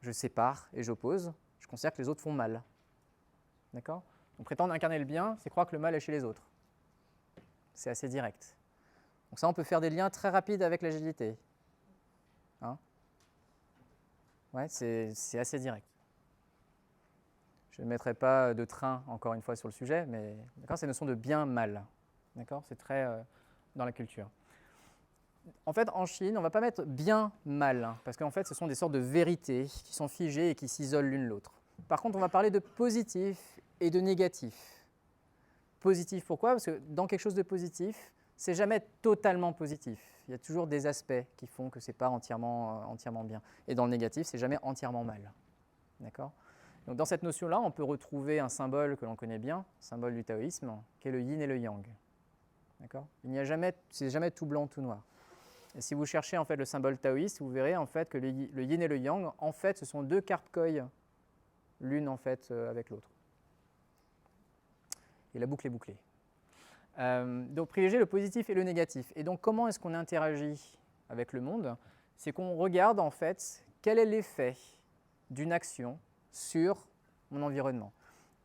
je sépare et j'oppose, je considère que les autres font mal, d'accord? Donc, prétendre incarner le bien, c'est croire que le mal est chez les autres. C'est assez direct. Donc ça, on peut faire des liens très rapides avec l'agilité. Hein? Ouais, c'est assez direct. Je ne mettrai pas de train, encore une fois, sur le sujet, mais c'est une notion de bien-mal. C'est très dans la culture. En fait, en Chine, on ne va pas mettre bien-mal, hein, parce qu'en fait, ce sont des sortes de vérités qui sont figées et qui s'isolent l'une l'autre. Par contre, on va parler de positif et de négatif. Positif, pourquoi? Parce que dans quelque chose de positif, c'est jamais totalement positif. Il y a toujours des aspects qui font que ce n'est pas entièrement bien. Et dans le négatif, c'est jamais entièrement mal. D'accord? Donc dans cette notion-là, on peut retrouver un symbole que l'on connaît bien, symbole du taoïsme, qui est le yin et le yang. D'accord? C'est jamais tout blanc, tout noir. Et si vous cherchez en fait le symbole taoïste, vous verrez en fait que le yin et le yang, en fait, ce sont deux cartes koi, l'une en fait avec l'autre. Et la boucle est bouclée. Donc privilégier le positif et le négatif. Et donc comment est-ce qu'on interagit avec le monde? C'est qu'on regarde en fait quel est l'effet d'une action sur mon environnement.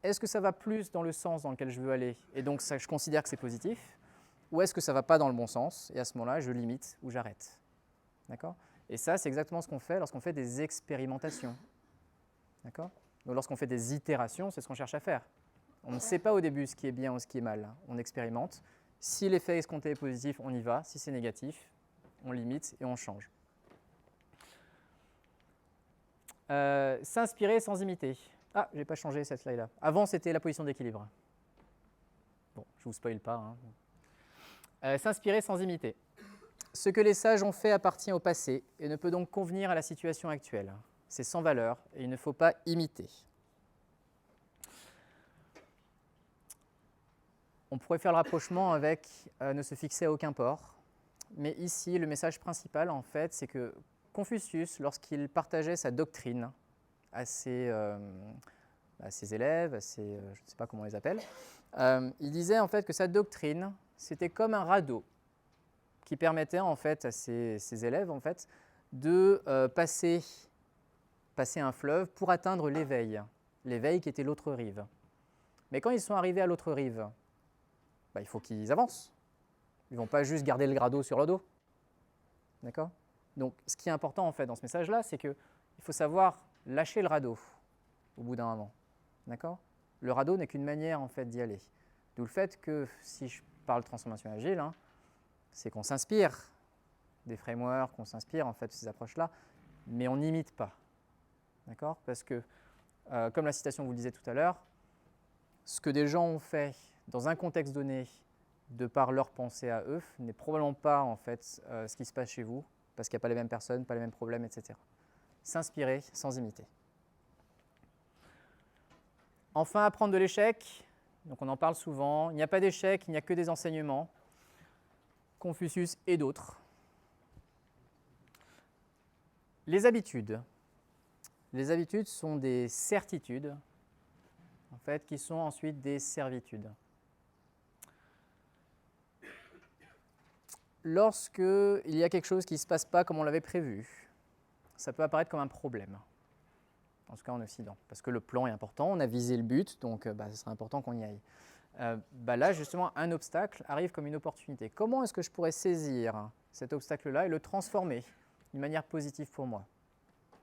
Est-ce que ça va plus dans le sens dans lequel je veux aller et donc ça, je considère que c'est positif, ou est-ce que ça ne va pas dans le bon sens et à ce moment-là je limite ou j'arrête. D'accord? Et ça c'est exactement ce qu'on fait lorsqu'on fait des expérimentations. D'accord? Donc lorsqu'on fait des itérations, c'est ce qu'on cherche à faire. On ne sait pas au début ce qui est bien ou ce qui est mal. On expérimente. Si l'effet escompté est positif, on y va. Si c'est négatif, on limite et on change. S'inspirer sans imiter. Ah, je n'ai pas changé cette slide-là. Avant, c'était la position d'équilibre. Bon, je ne vous spoil pas. Hein. S'inspirer sans imiter. Ce que les sages ont fait appartient au passé et ne peut donc convenir à la situation actuelle. C'est sans valeur et il ne faut pas imiter. On pourrait faire le rapprochement avec ne se fixer à aucun port. Mais ici, le message principal, en fait, c'est que Confucius, lorsqu'il partageait sa doctrine à ses élèves, je ne sais pas comment on les appelle, il disait en fait que sa doctrine, c'était comme un radeau qui permettait en fait à ses élèves en fait, de passer un fleuve pour atteindre l'éveil qui était l'autre rive. Mais quand ils sont arrivés à l'autre rive, il faut qu'ils avancent. Ils ne vont pas juste garder le radeau sur le dos. D'accord? Donc, ce qui est important en fait dans ce message-là, c'est qu'il faut savoir lâcher le radeau au bout d'un moment. D'accord? Le radeau n'est qu'une manière en fait d'y aller. D'où le fait que, si je parle de transformation agile, hein, c'est qu'on s'inspire des frameworks, qu'on s'inspire en fait de ces approches-là, mais on n'imite pas. D'accord? Parce que, comme la citation vous le disait tout à l'heure, ce que des gens ont fait dans un contexte donné, de par leur pensée à eux, n'est probablement pas en fait ce qui se passe chez vous, parce qu'il n'y a pas les mêmes personnes, pas les mêmes problèmes, etc. S'inspirer sans imiter. Enfin, apprendre de l'échec. Donc on en parle souvent. Il n'y a pas d'échec, il n'y a que des enseignements. Confucius et d'autres. Les habitudes. Les habitudes sont des certitudes, en fait, qui sont ensuite des servitudes. Lorsqu'il y a quelque chose qui ne se passe pas comme on l'avait prévu, ça peut apparaître comme un problème, en tout cas en Occident, parce que le plan est important, on a visé le but, donc ce serait important qu'on y aille. Là, justement, un obstacle arrive comme une opportunité. Comment est-ce que je pourrais saisir cet obstacle-là et le transformer d'une manière positive pour moi?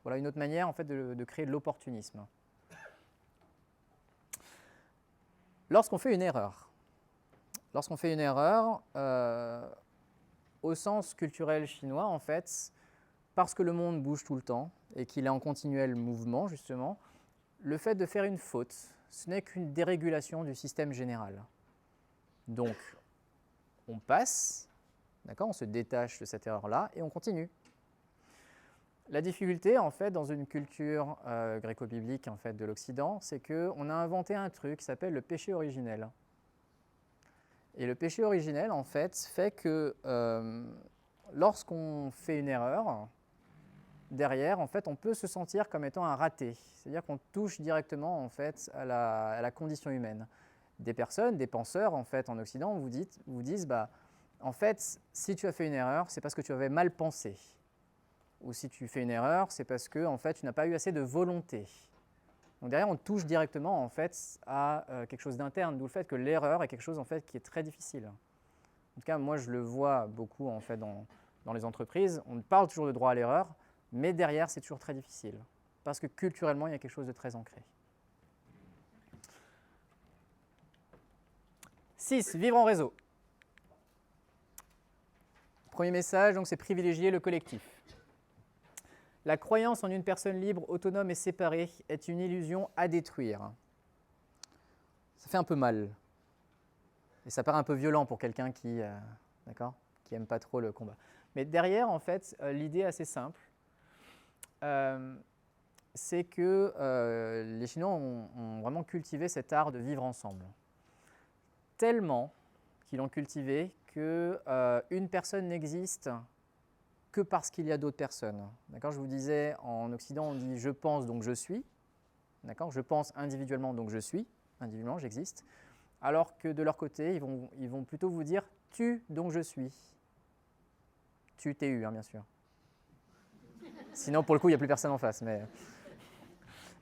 Voilà une autre manière en fait, de créer de l'opportunisme. Lorsqu'on fait une erreur, au sens culturel chinois, en fait, parce que le monde bouge tout le temps et qu'il est en continuel mouvement, justement, le fait de faire une faute, ce n'est qu'une dérégulation du système général. Donc, on passe, d'accord, on se détache de cette erreur-là et on continue. La difficulté, en fait, dans une culture gréco-biblique en fait, de l'Occident, c'est qu'on a inventé un truc qui s'appelle le péché originel. Et le péché originel, en fait que lorsqu'on fait une erreur, derrière, en fait, on peut se sentir comme étant un raté. C'est-à-dire qu'on touche directement, en fait, à la condition humaine. Des personnes, des penseurs, en fait, en Occident, vous disent, bah, en fait, si tu as fait une erreur, c'est parce que tu avais mal pensé. Ou si tu fais une erreur, c'est parce que, en fait, tu n'as pas eu assez de volonté. Donc derrière, on touche directement, en fait, à quelque chose d'interne, d'où le fait que l'erreur est quelque chose, en fait, qui est très difficile. En tout cas, moi, je le vois beaucoup, en fait, dans les entreprises. On parle toujours de droit à l'erreur, mais derrière, c'est toujours très difficile. Parce que culturellement, il y a quelque chose de très ancré. 6. Vivre en réseau. Premier message, donc, c'est privilégier le collectif. La croyance en une personne libre, autonome et séparée est une illusion à détruire. Ça fait un peu mal. Et ça paraît un peu violent pour quelqu'un qui n'aime pas trop le combat. Mais derrière, en fait, l'idée assez simple, c'est que les Chinois ont vraiment cultivé cet art de vivre ensemble. Tellement qu'ils l'ont cultivé qu'une personne n'existe que parce qu'il y a d'autres personnes. D'accord ? Je vous disais, en Occident, on dit « je pense, donc je suis ». D'accord ? Je pense individuellement, donc je suis. Individuellement, j'existe. Alors que de leur côté, ils vont plutôt vous dire « tu, donc je suis ». Tu, TU, bien sûr. Sinon, pour le coup, il n'y a plus personne en face. Mais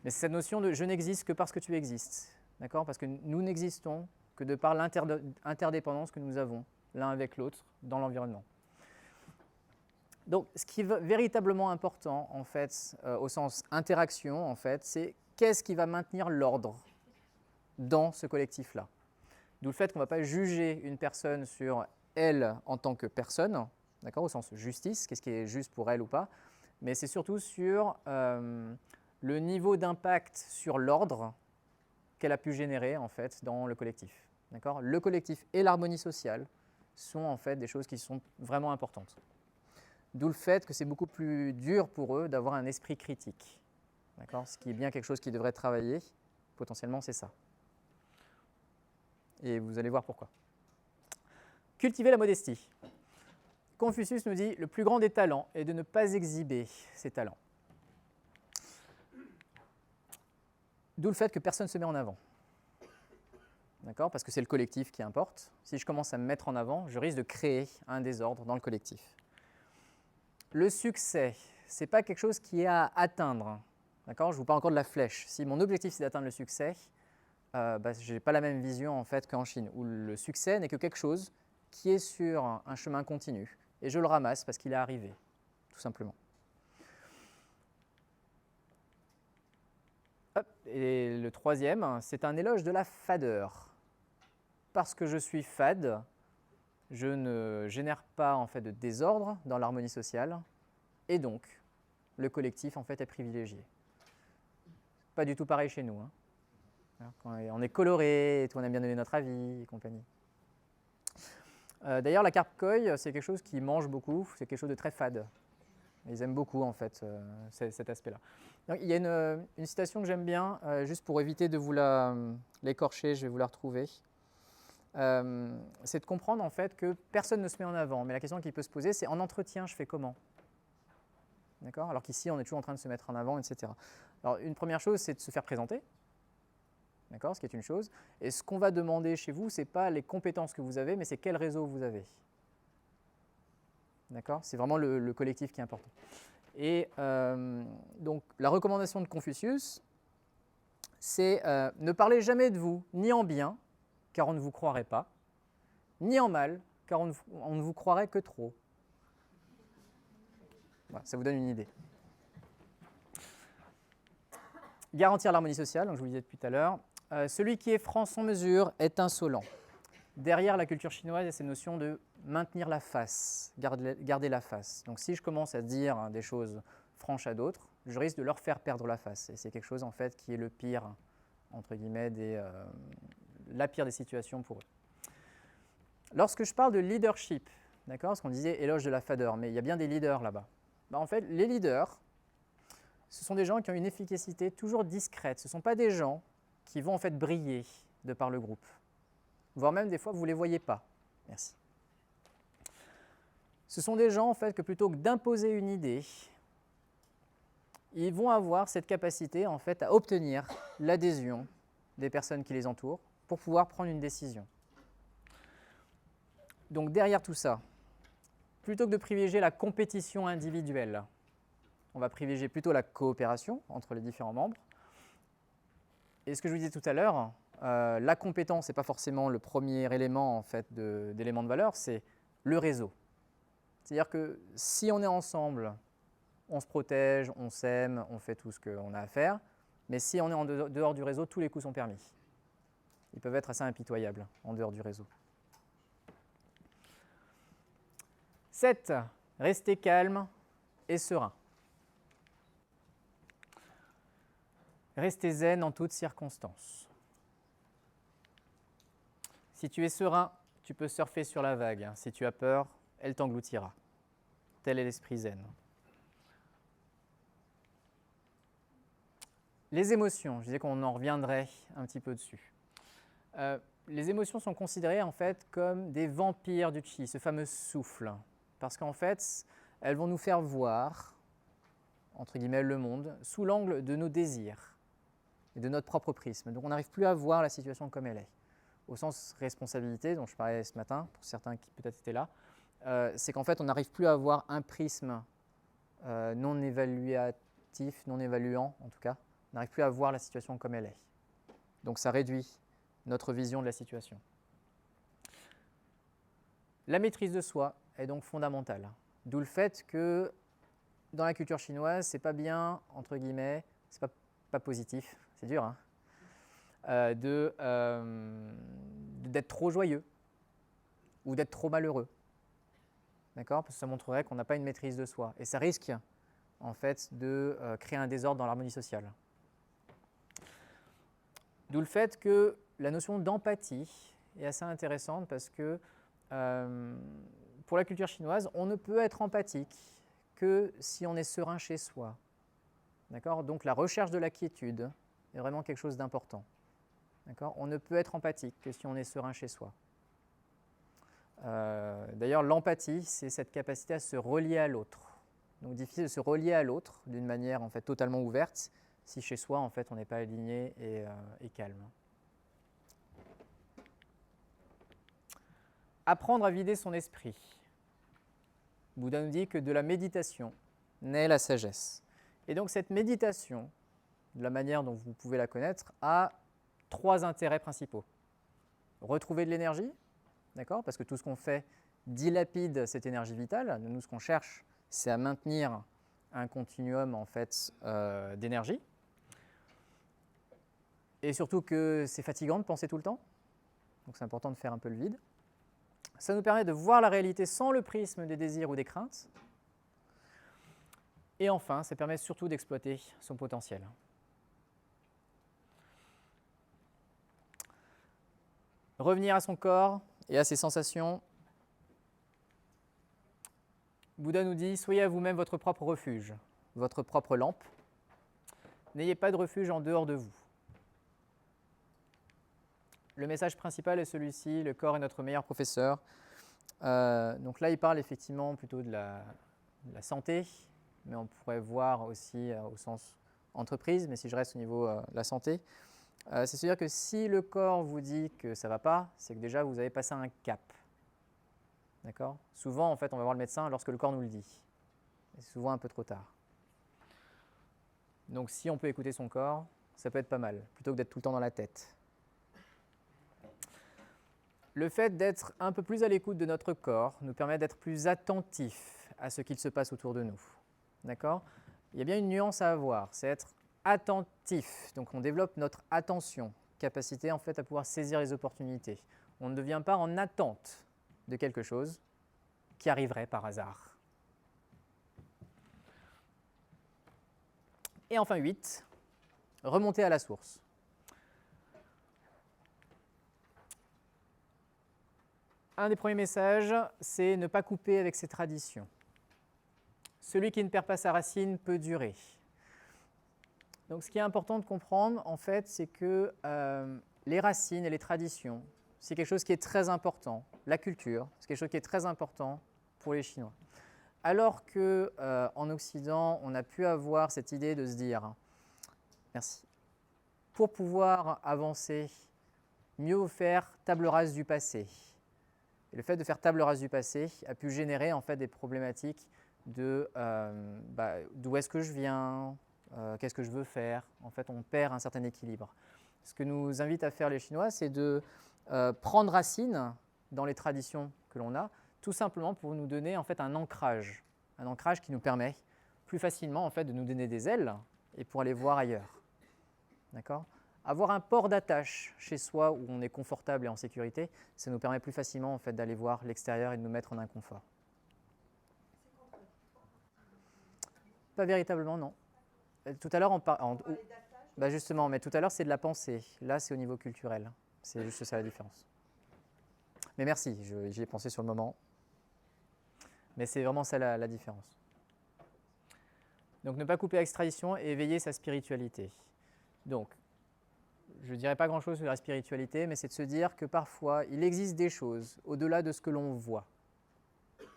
c'est cette notion de « je n'existe que parce que tu existes ». D'accord ? Parce que nous n'existons que de par l'interdépendance que nous avons l'un avec l'autre dans l'environnement. Donc, ce qui est véritablement important, en fait, au sens interaction, en fait, c'est qu'est-ce qui va maintenir l'ordre dans ce collectif-là. D'où le fait qu'on ne va pas juger une personne sur elle en tant que personne, d'accord, au sens justice, qu'est-ce qui est juste pour elle ou pas, mais c'est surtout sur le niveau d'impact sur l'ordre qu'elle a pu générer, en fait, dans le collectif. D'accord ? Le collectif et l'harmonie sociale sont, en fait, des choses qui sont vraiment importantes. D'où le fait que c'est beaucoup plus dur pour eux d'avoir un esprit critique. D'accord ? Ce qui est bien quelque chose qui devrait travailler, potentiellement, c'est ça. Et vous allez voir pourquoi. Cultiver la modestie. Confucius nous dit « le plus grand des talents est de ne pas exhiber ses talents ». D'où le fait que personne ne se met en avant. D'accord ? Parce que c'est le collectif qui importe. Si je commence à me mettre en avant, je risque de créer un désordre dans le collectif. Le succès, ce n'est pas quelque chose qui est à atteindre. D'accord ? Je vous parle encore de la flèche. Si mon objectif c'est d'atteindre le succès, je n'ai pas la même vision en fait qu'en Chine, où le succès n'est que quelque chose qui est sur un chemin continu. Et je le ramasse parce qu'il est arrivé, tout simplement. Et le troisième, c'est un éloge de la fadeur. Parce que je suis fade, je ne génère pas en fait de désordre dans l'harmonie sociale, et donc le collectif en fait est privilégié. Pas du tout pareil chez nous. Quand on est coloré, et tout, on aime bien donner notre avis et compagnie. D'ailleurs, la carpe koi, c'est quelque chose qui mange beaucoup, c'est quelque chose de très fade. Ils aiment beaucoup en fait cet aspect-là. Donc, il y a une citation que j'aime bien, juste pour éviter de vous l'écorcher, je vais vous la retrouver. C'est de comprendre en fait que personne ne se met en avant, mais la question qui peut se poser, c'est en entretien, je fais comment ? D'accord ? Alors qu'ici, on est toujours en train de se mettre en avant, etc. Alors, une première chose, c'est de se faire présenter. D'accord ? Ce qui est une chose. Et ce qu'on va demander chez vous, ce n'est pas les compétences que vous avez, mais c'est quel réseau vous avez. D'accord ? C'est vraiment le collectif qui est important. Et donc, la recommandation de Confucius, c'est ne parlez jamais de vous, ni en bien, car on ne vous croirait pas, ni en mal, car on ne vous croirait que trop. Voilà, ça vous donne une idée. Garantir l'harmonie sociale, donc je vous le disais depuis tout à l'heure. Celui qui est franc sans mesure est insolent. Derrière la culture chinoise, il y a cette notion de maintenir la face, garder la face. Donc si je commence à dire des choses franches à d'autres, je risque de leur faire perdre la face. Et c'est quelque chose en fait qui est le pire, entre guillemets, la pire des situations pour eux. Lorsque je parle de leadership, d'accord, ce qu'on disait éloge de la fadeur, mais il y a bien des leaders là-bas. En fait, les leaders, ce sont des gens qui ont une efficacité toujours discrète. Ce ne sont pas des gens qui vont en fait briller de par le groupe. Voire même des fois, vous ne les voyez pas. Merci. Ce sont des gens en fait que plutôt que d'imposer une idée, ils vont avoir cette capacité en fait à obtenir l'adhésion des personnes qui les entourent pour pouvoir prendre une décision. Donc derrière tout ça, plutôt que de privilégier la compétition individuelle, on va privilégier plutôt la coopération entre les différents membres. Et ce que je vous disais tout à l'heure, la compétence n'est pas forcément le premier élément en fait, d'élément de valeur, c'est le réseau. C'est-à-dire que si on est ensemble, on se protège, on s'aime, on fait tout ce qu'on a à faire, mais si on est en dehors du réseau, tous les coups sont permis. Ils peuvent être assez impitoyables en dehors du réseau. 7. Restez calme et serein. Restez zen en toutes circonstances. Si tu es serein, tu peux surfer sur la vague. Si tu as peur, elle t'engloutira. Tel est l'esprit zen. Les émotions, je disais qu'on en reviendrait un petit peu dessus. Les émotions sont considérées en fait comme des vampires du chi, ce fameux souffle. Parce qu'en fait, elles vont nous faire voir, entre guillemets, le monde sous l'angle de nos désirs et de notre propre prisme. Donc on n'arrive plus à voir la situation comme elle est. Au sens responsabilité, dont je parlais ce matin, pour certains qui peut-être étaient là, c'est qu'en fait on n'arrive plus à avoir un prisme non évaluatif, non évaluant en tout cas. On n'arrive plus à voir la situation comme elle est. Donc ça réduit notre vision de la situation. La maîtrise de soi est donc fondamentale. D'où le fait que dans la culture chinoise, c'est pas bien, entre guillemets, c'est pas positif, c'est dur, hein, d'être trop joyeux ou d'être trop malheureux. D'accord ? Parce que ça montrerait qu'on n'a pas une maîtrise de soi. Et ça risque, en fait, de créer un désordre dans l'harmonie sociale. D'où le fait que la notion d'empathie est assez intéressante parce que pour la culture chinoise, on ne peut être empathique que si on est serein chez soi. D'accord ? Donc la recherche de la quiétude est vraiment quelque chose d'important. D'accord ? On ne peut être empathique que si on est serein chez soi. D'ailleurs, l'empathie, c'est cette capacité à se relier à l'autre. Donc difficile de se relier à l'autre d'une manière en fait, totalement ouverte si chez soi, en fait, on n'est pas aligné et calme. Apprendre à vider son esprit. Bouddha nous dit que de la méditation naît la sagesse. Et donc cette méditation, de la manière dont vous pouvez la connaître, a 3 intérêts principaux. Retrouver de l'énergie, d'accord ? Parce que tout ce qu'on fait dilapide cette énergie vitale. Nous, ce qu'on cherche, c'est à maintenir un continuum en fait, d'énergie. Et surtout que c'est fatigant de penser tout le temps. Donc c'est important de faire un peu le vide. Ça nous permet de voir la réalité sans le prisme des désirs ou des craintes. Et enfin, ça permet surtout d'exploiter son potentiel. Revenir à son corps et à ses sensations. Bouddha nous dit, soyez à vous-même votre propre refuge, votre propre lampe. N'ayez pas de refuge en dehors de vous. Le message principal est celui-ci, le corps est notre meilleur professeur. Donc là, il parle effectivement plutôt de la santé, mais on pourrait voir aussi au sens entreprise, mais si je reste au niveau de la santé, c'est-à-dire que si le corps vous dit que ça ne va pas, c'est que déjà vous avez passé un cap. D'accord ? Souvent, en fait, on va voir le médecin lorsque le corps nous le dit. Et c'est souvent un peu trop tard. Donc si on peut écouter son corps, ça peut être pas mal, plutôt que d'être tout le temps dans la tête. Le fait d'être un peu plus à l'écoute de notre corps nous permet d'être plus attentifs à ce qu'il se passe autour de nous. D'accord ? Il y a bien une nuance à avoir, c'est être attentif. Donc on développe notre attention, capacité en fait à pouvoir saisir les opportunités. On ne devient pas en attente de quelque chose qui arriverait par hasard. Et enfin 8, remonter à la source. Un des premiers messages, c'est ne pas couper avec ses traditions. Celui qui ne perd pas sa racine peut durer. Donc ce qui est important de comprendre, en fait, c'est que les racines et les traditions, c'est quelque chose qui est très important. La culture, c'est quelque chose qui est très important pour les Chinois. alors qu'en Occident, on a pu avoir cette idée de se dire, merci, pour pouvoir avancer, mieux vaut faire table rase du passé. Et le fait de faire table rase du passé a pu générer en fait des problématiques de d'où est-ce que je viens, qu'est-ce que je veux faire. En fait, on perd un certain équilibre. Ce que nous invitent à faire les Chinois, c'est de prendre racine dans les traditions que l'on a, tout simplement pour nous donner en fait un ancrage qui nous permet plus facilement en fait de nous donner des ailes et pour aller voir ailleurs. D'accord ? Avoir un port d'attache chez soi où on est confortable et en sécurité, ça nous permet plus facilement en fait d'aller voir l'extérieur et de nous mettre en inconfort. Pas véritablement, non. Tout à l'heure, justement, mais tout à l'heure, c'est de la pensée. Là, c'est au niveau culturel. C'est juste ça la différence. Mais merci, j'y ai pensé sur le moment. Mais c'est vraiment ça la différence. Donc, ne pas couper avec tradition et éveiller sa spiritualité. Donc, je ne dirais pas grand-chose sur la spiritualité, mais c'est de se dire que parfois, il existe des choses au-delà de ce que l'on voit.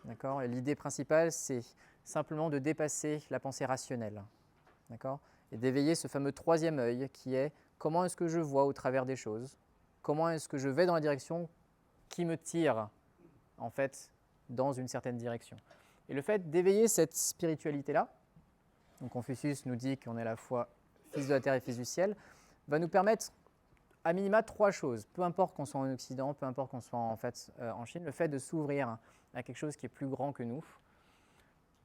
D'accord ? Et l'idée principale, c'est simplement de dépasser la pensée rationnelle. D'accord ? Et d'éveiller ce fameux troisième œil qui est comment est-ce que je vois au travers des choses ? Comment est-ce que je vais dans la direction qui me tire, en fait, dans une certaine direction. Et le fait d'éveiller cette spiritualité-là, donc Confucius nous dit qu'on est à la fois fils de la terre et fils du ciel, va nous permettre à minima trois choses, peu importe qu'on soit en Occident, peu importe qu'on soit en fait en Chine, le fait de s'ouvrir à quelque chose qui est plus grand que nous,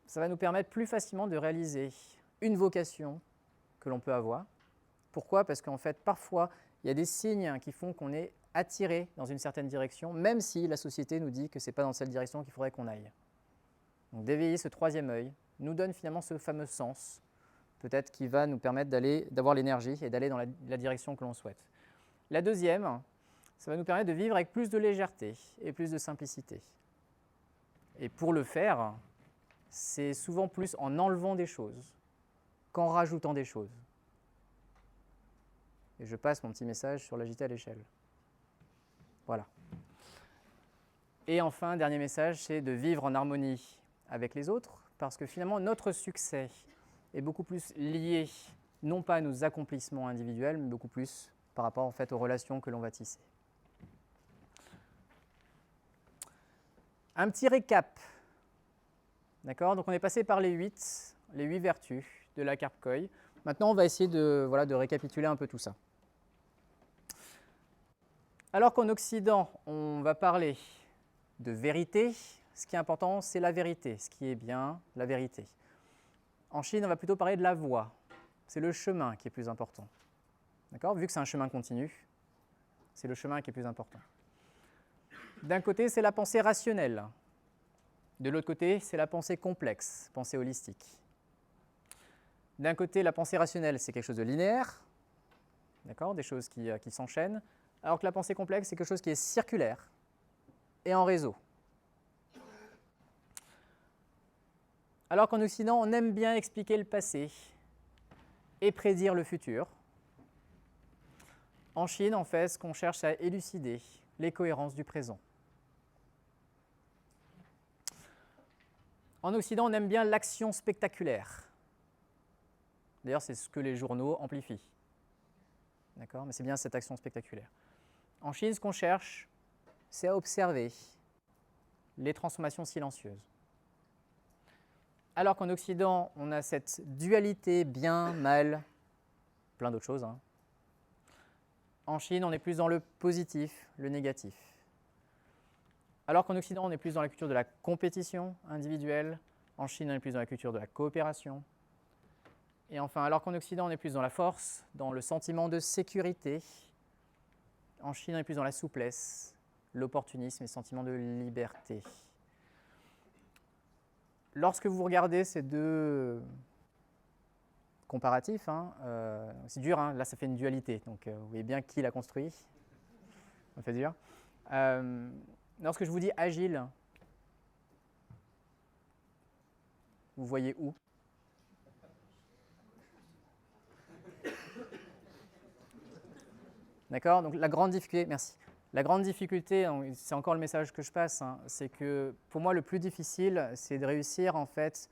ça va nous permettre plus facilement de réaliser une vocation que l'on peut avoir. Pourquoi ? Parce qu'en fait, parfois, il y a des signes qui font qu'on est attiré dans une certaine direction, même si la société nous dit que ce n'est pas dans cette direction qu'il faudrait qu'on aille. Donc d'éveiller ce troisième œil nous donne finalement ce fameux sens, peut-être qui va nous permettre d'avoir l'énergie et d'aller dans la direction que l'on souhaite. La deuxième, ça va nous permettre de vivre avec plus de légèreté et plus de simplicité. Et pour le faire, c'est souvent plus en enlevant des choses qu'en rajoutant des choses. Et je passe mon petit message sur l'agiter à l'échelle. Voilà. Et enfin, dernier message, c'est de vivre en harmonie avec les autres, parce que finalement, notre succès est beaucoup plus lié, non pas à nos accomplissements individuels, mais beaucoup plus par rapport en fait, aux relations que l'on va tisser. Un petit récap. D'accord ? Donc on est passé par les 8 vertus de la carpe koi. Maintenant, on va essayer de récapituler un peu tout ça. Alors qu'en Occident, on va parler de vérité, ce qui est important, c'est la vérité, ce qui est bien, la vérité. En Chine, on va plutôt parler de la voie. C'est le chemin qui est plus important. D'accord ? Vu que c'est un chemin continu, c'est le chemin qui est plus important. D'un côté, c'est la pensée rationnelle. De l'autre côté, c'est la pensée complexe, pensée holistique. D'un côté, la pensée rationnelle, c'est quelque chose de linéaire, d'accord ? Des choses qui s'enchaînent, alors que la pensée complexe, c'est quelque chose qui est circulaire et en réseau. Alors qu'en Occident, on aime bien expliquer le passé et prédire le futur. En Chine, en fait, ce qu'on cherche à élucider les cohérences du présent. En Occident, on aime bien l'action spectaculaire. D'ailleurs, c'est ce que les journaux amplifient. D'accord ? Mais c'est bien cette action spectaculaire. En Chine, ce qu'on cherche, c'est à observer les transformations silencieuses. Alors qu'en Occident, on a cette dualité bien, mal, plein d'autres choses. En Chine, on est plus dans le positif, le négatif. Alors qu'en Occident, on est plus dans la culture de la compétition individuelle. En Chine, on est plus dans la culture de la coopération. Et enfin, alors qu'en Occident, on est plus dans la force, dans le sentiment de sécurité. En Chine, on est plus dans la souplesse, l'opportunisme et le sentiment de liberté. Lorsque vous regardez ces deux comparatifs, c'est dur, là ça fait une dualité, donc vous voyez bien qui l'a construit, ça fait dur. Lorsque je vous dis agile, vous voyez où ? D'accord ? Donc la grande difficulté, merci. La grande difficulté, c'est encore le message que je passe, hein, c'est que pour moi le plus difficile, c'est de réussir en fait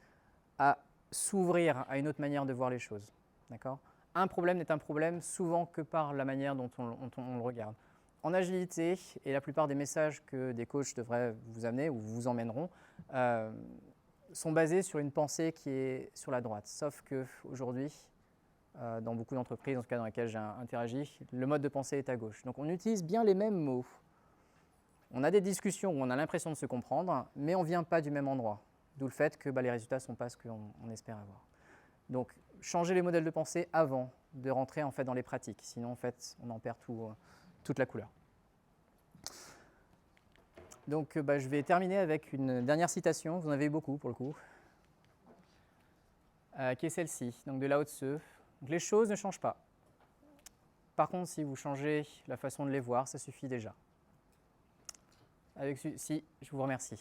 à s'ouvrir à une autre manière de voir les choses. D'accord ? Un problème n'est un problème souvent que par la manière dont on le regarde. En agilité, et la plupart des messages que des coachs devraient vous amener ou vous emmèneront, sont basés sur une pensée qui est sur la droite. Sauf qu'aujourd'hui, dans beaucoup d'entreprises, en tout cas dans lesquelles j'ai interagi, le mode de pensée est à gauche. Donc on utilise bien les mêmes mots. On a des discussions où on a l'impression de se comprendre, mais on ne vient pas du même endroit. D'où le fait que les résultats ne sont pas ce qu'on espère avoir. Donc changer les modèles de pensée avant de rentrer en fait, dans les pratiques. Sinon, en fait, on en perd toute la couleur. Donc je vais terminer avec une dernière citation, vous en avez eu beaucoup pour le coup, qui est celle-ci, donc de Lao Tzu. Donc, les choses ne changent pas. Par contre, si vous changez la façon de les voir, ça suffit déjà. Avec ceci, je vous remercie.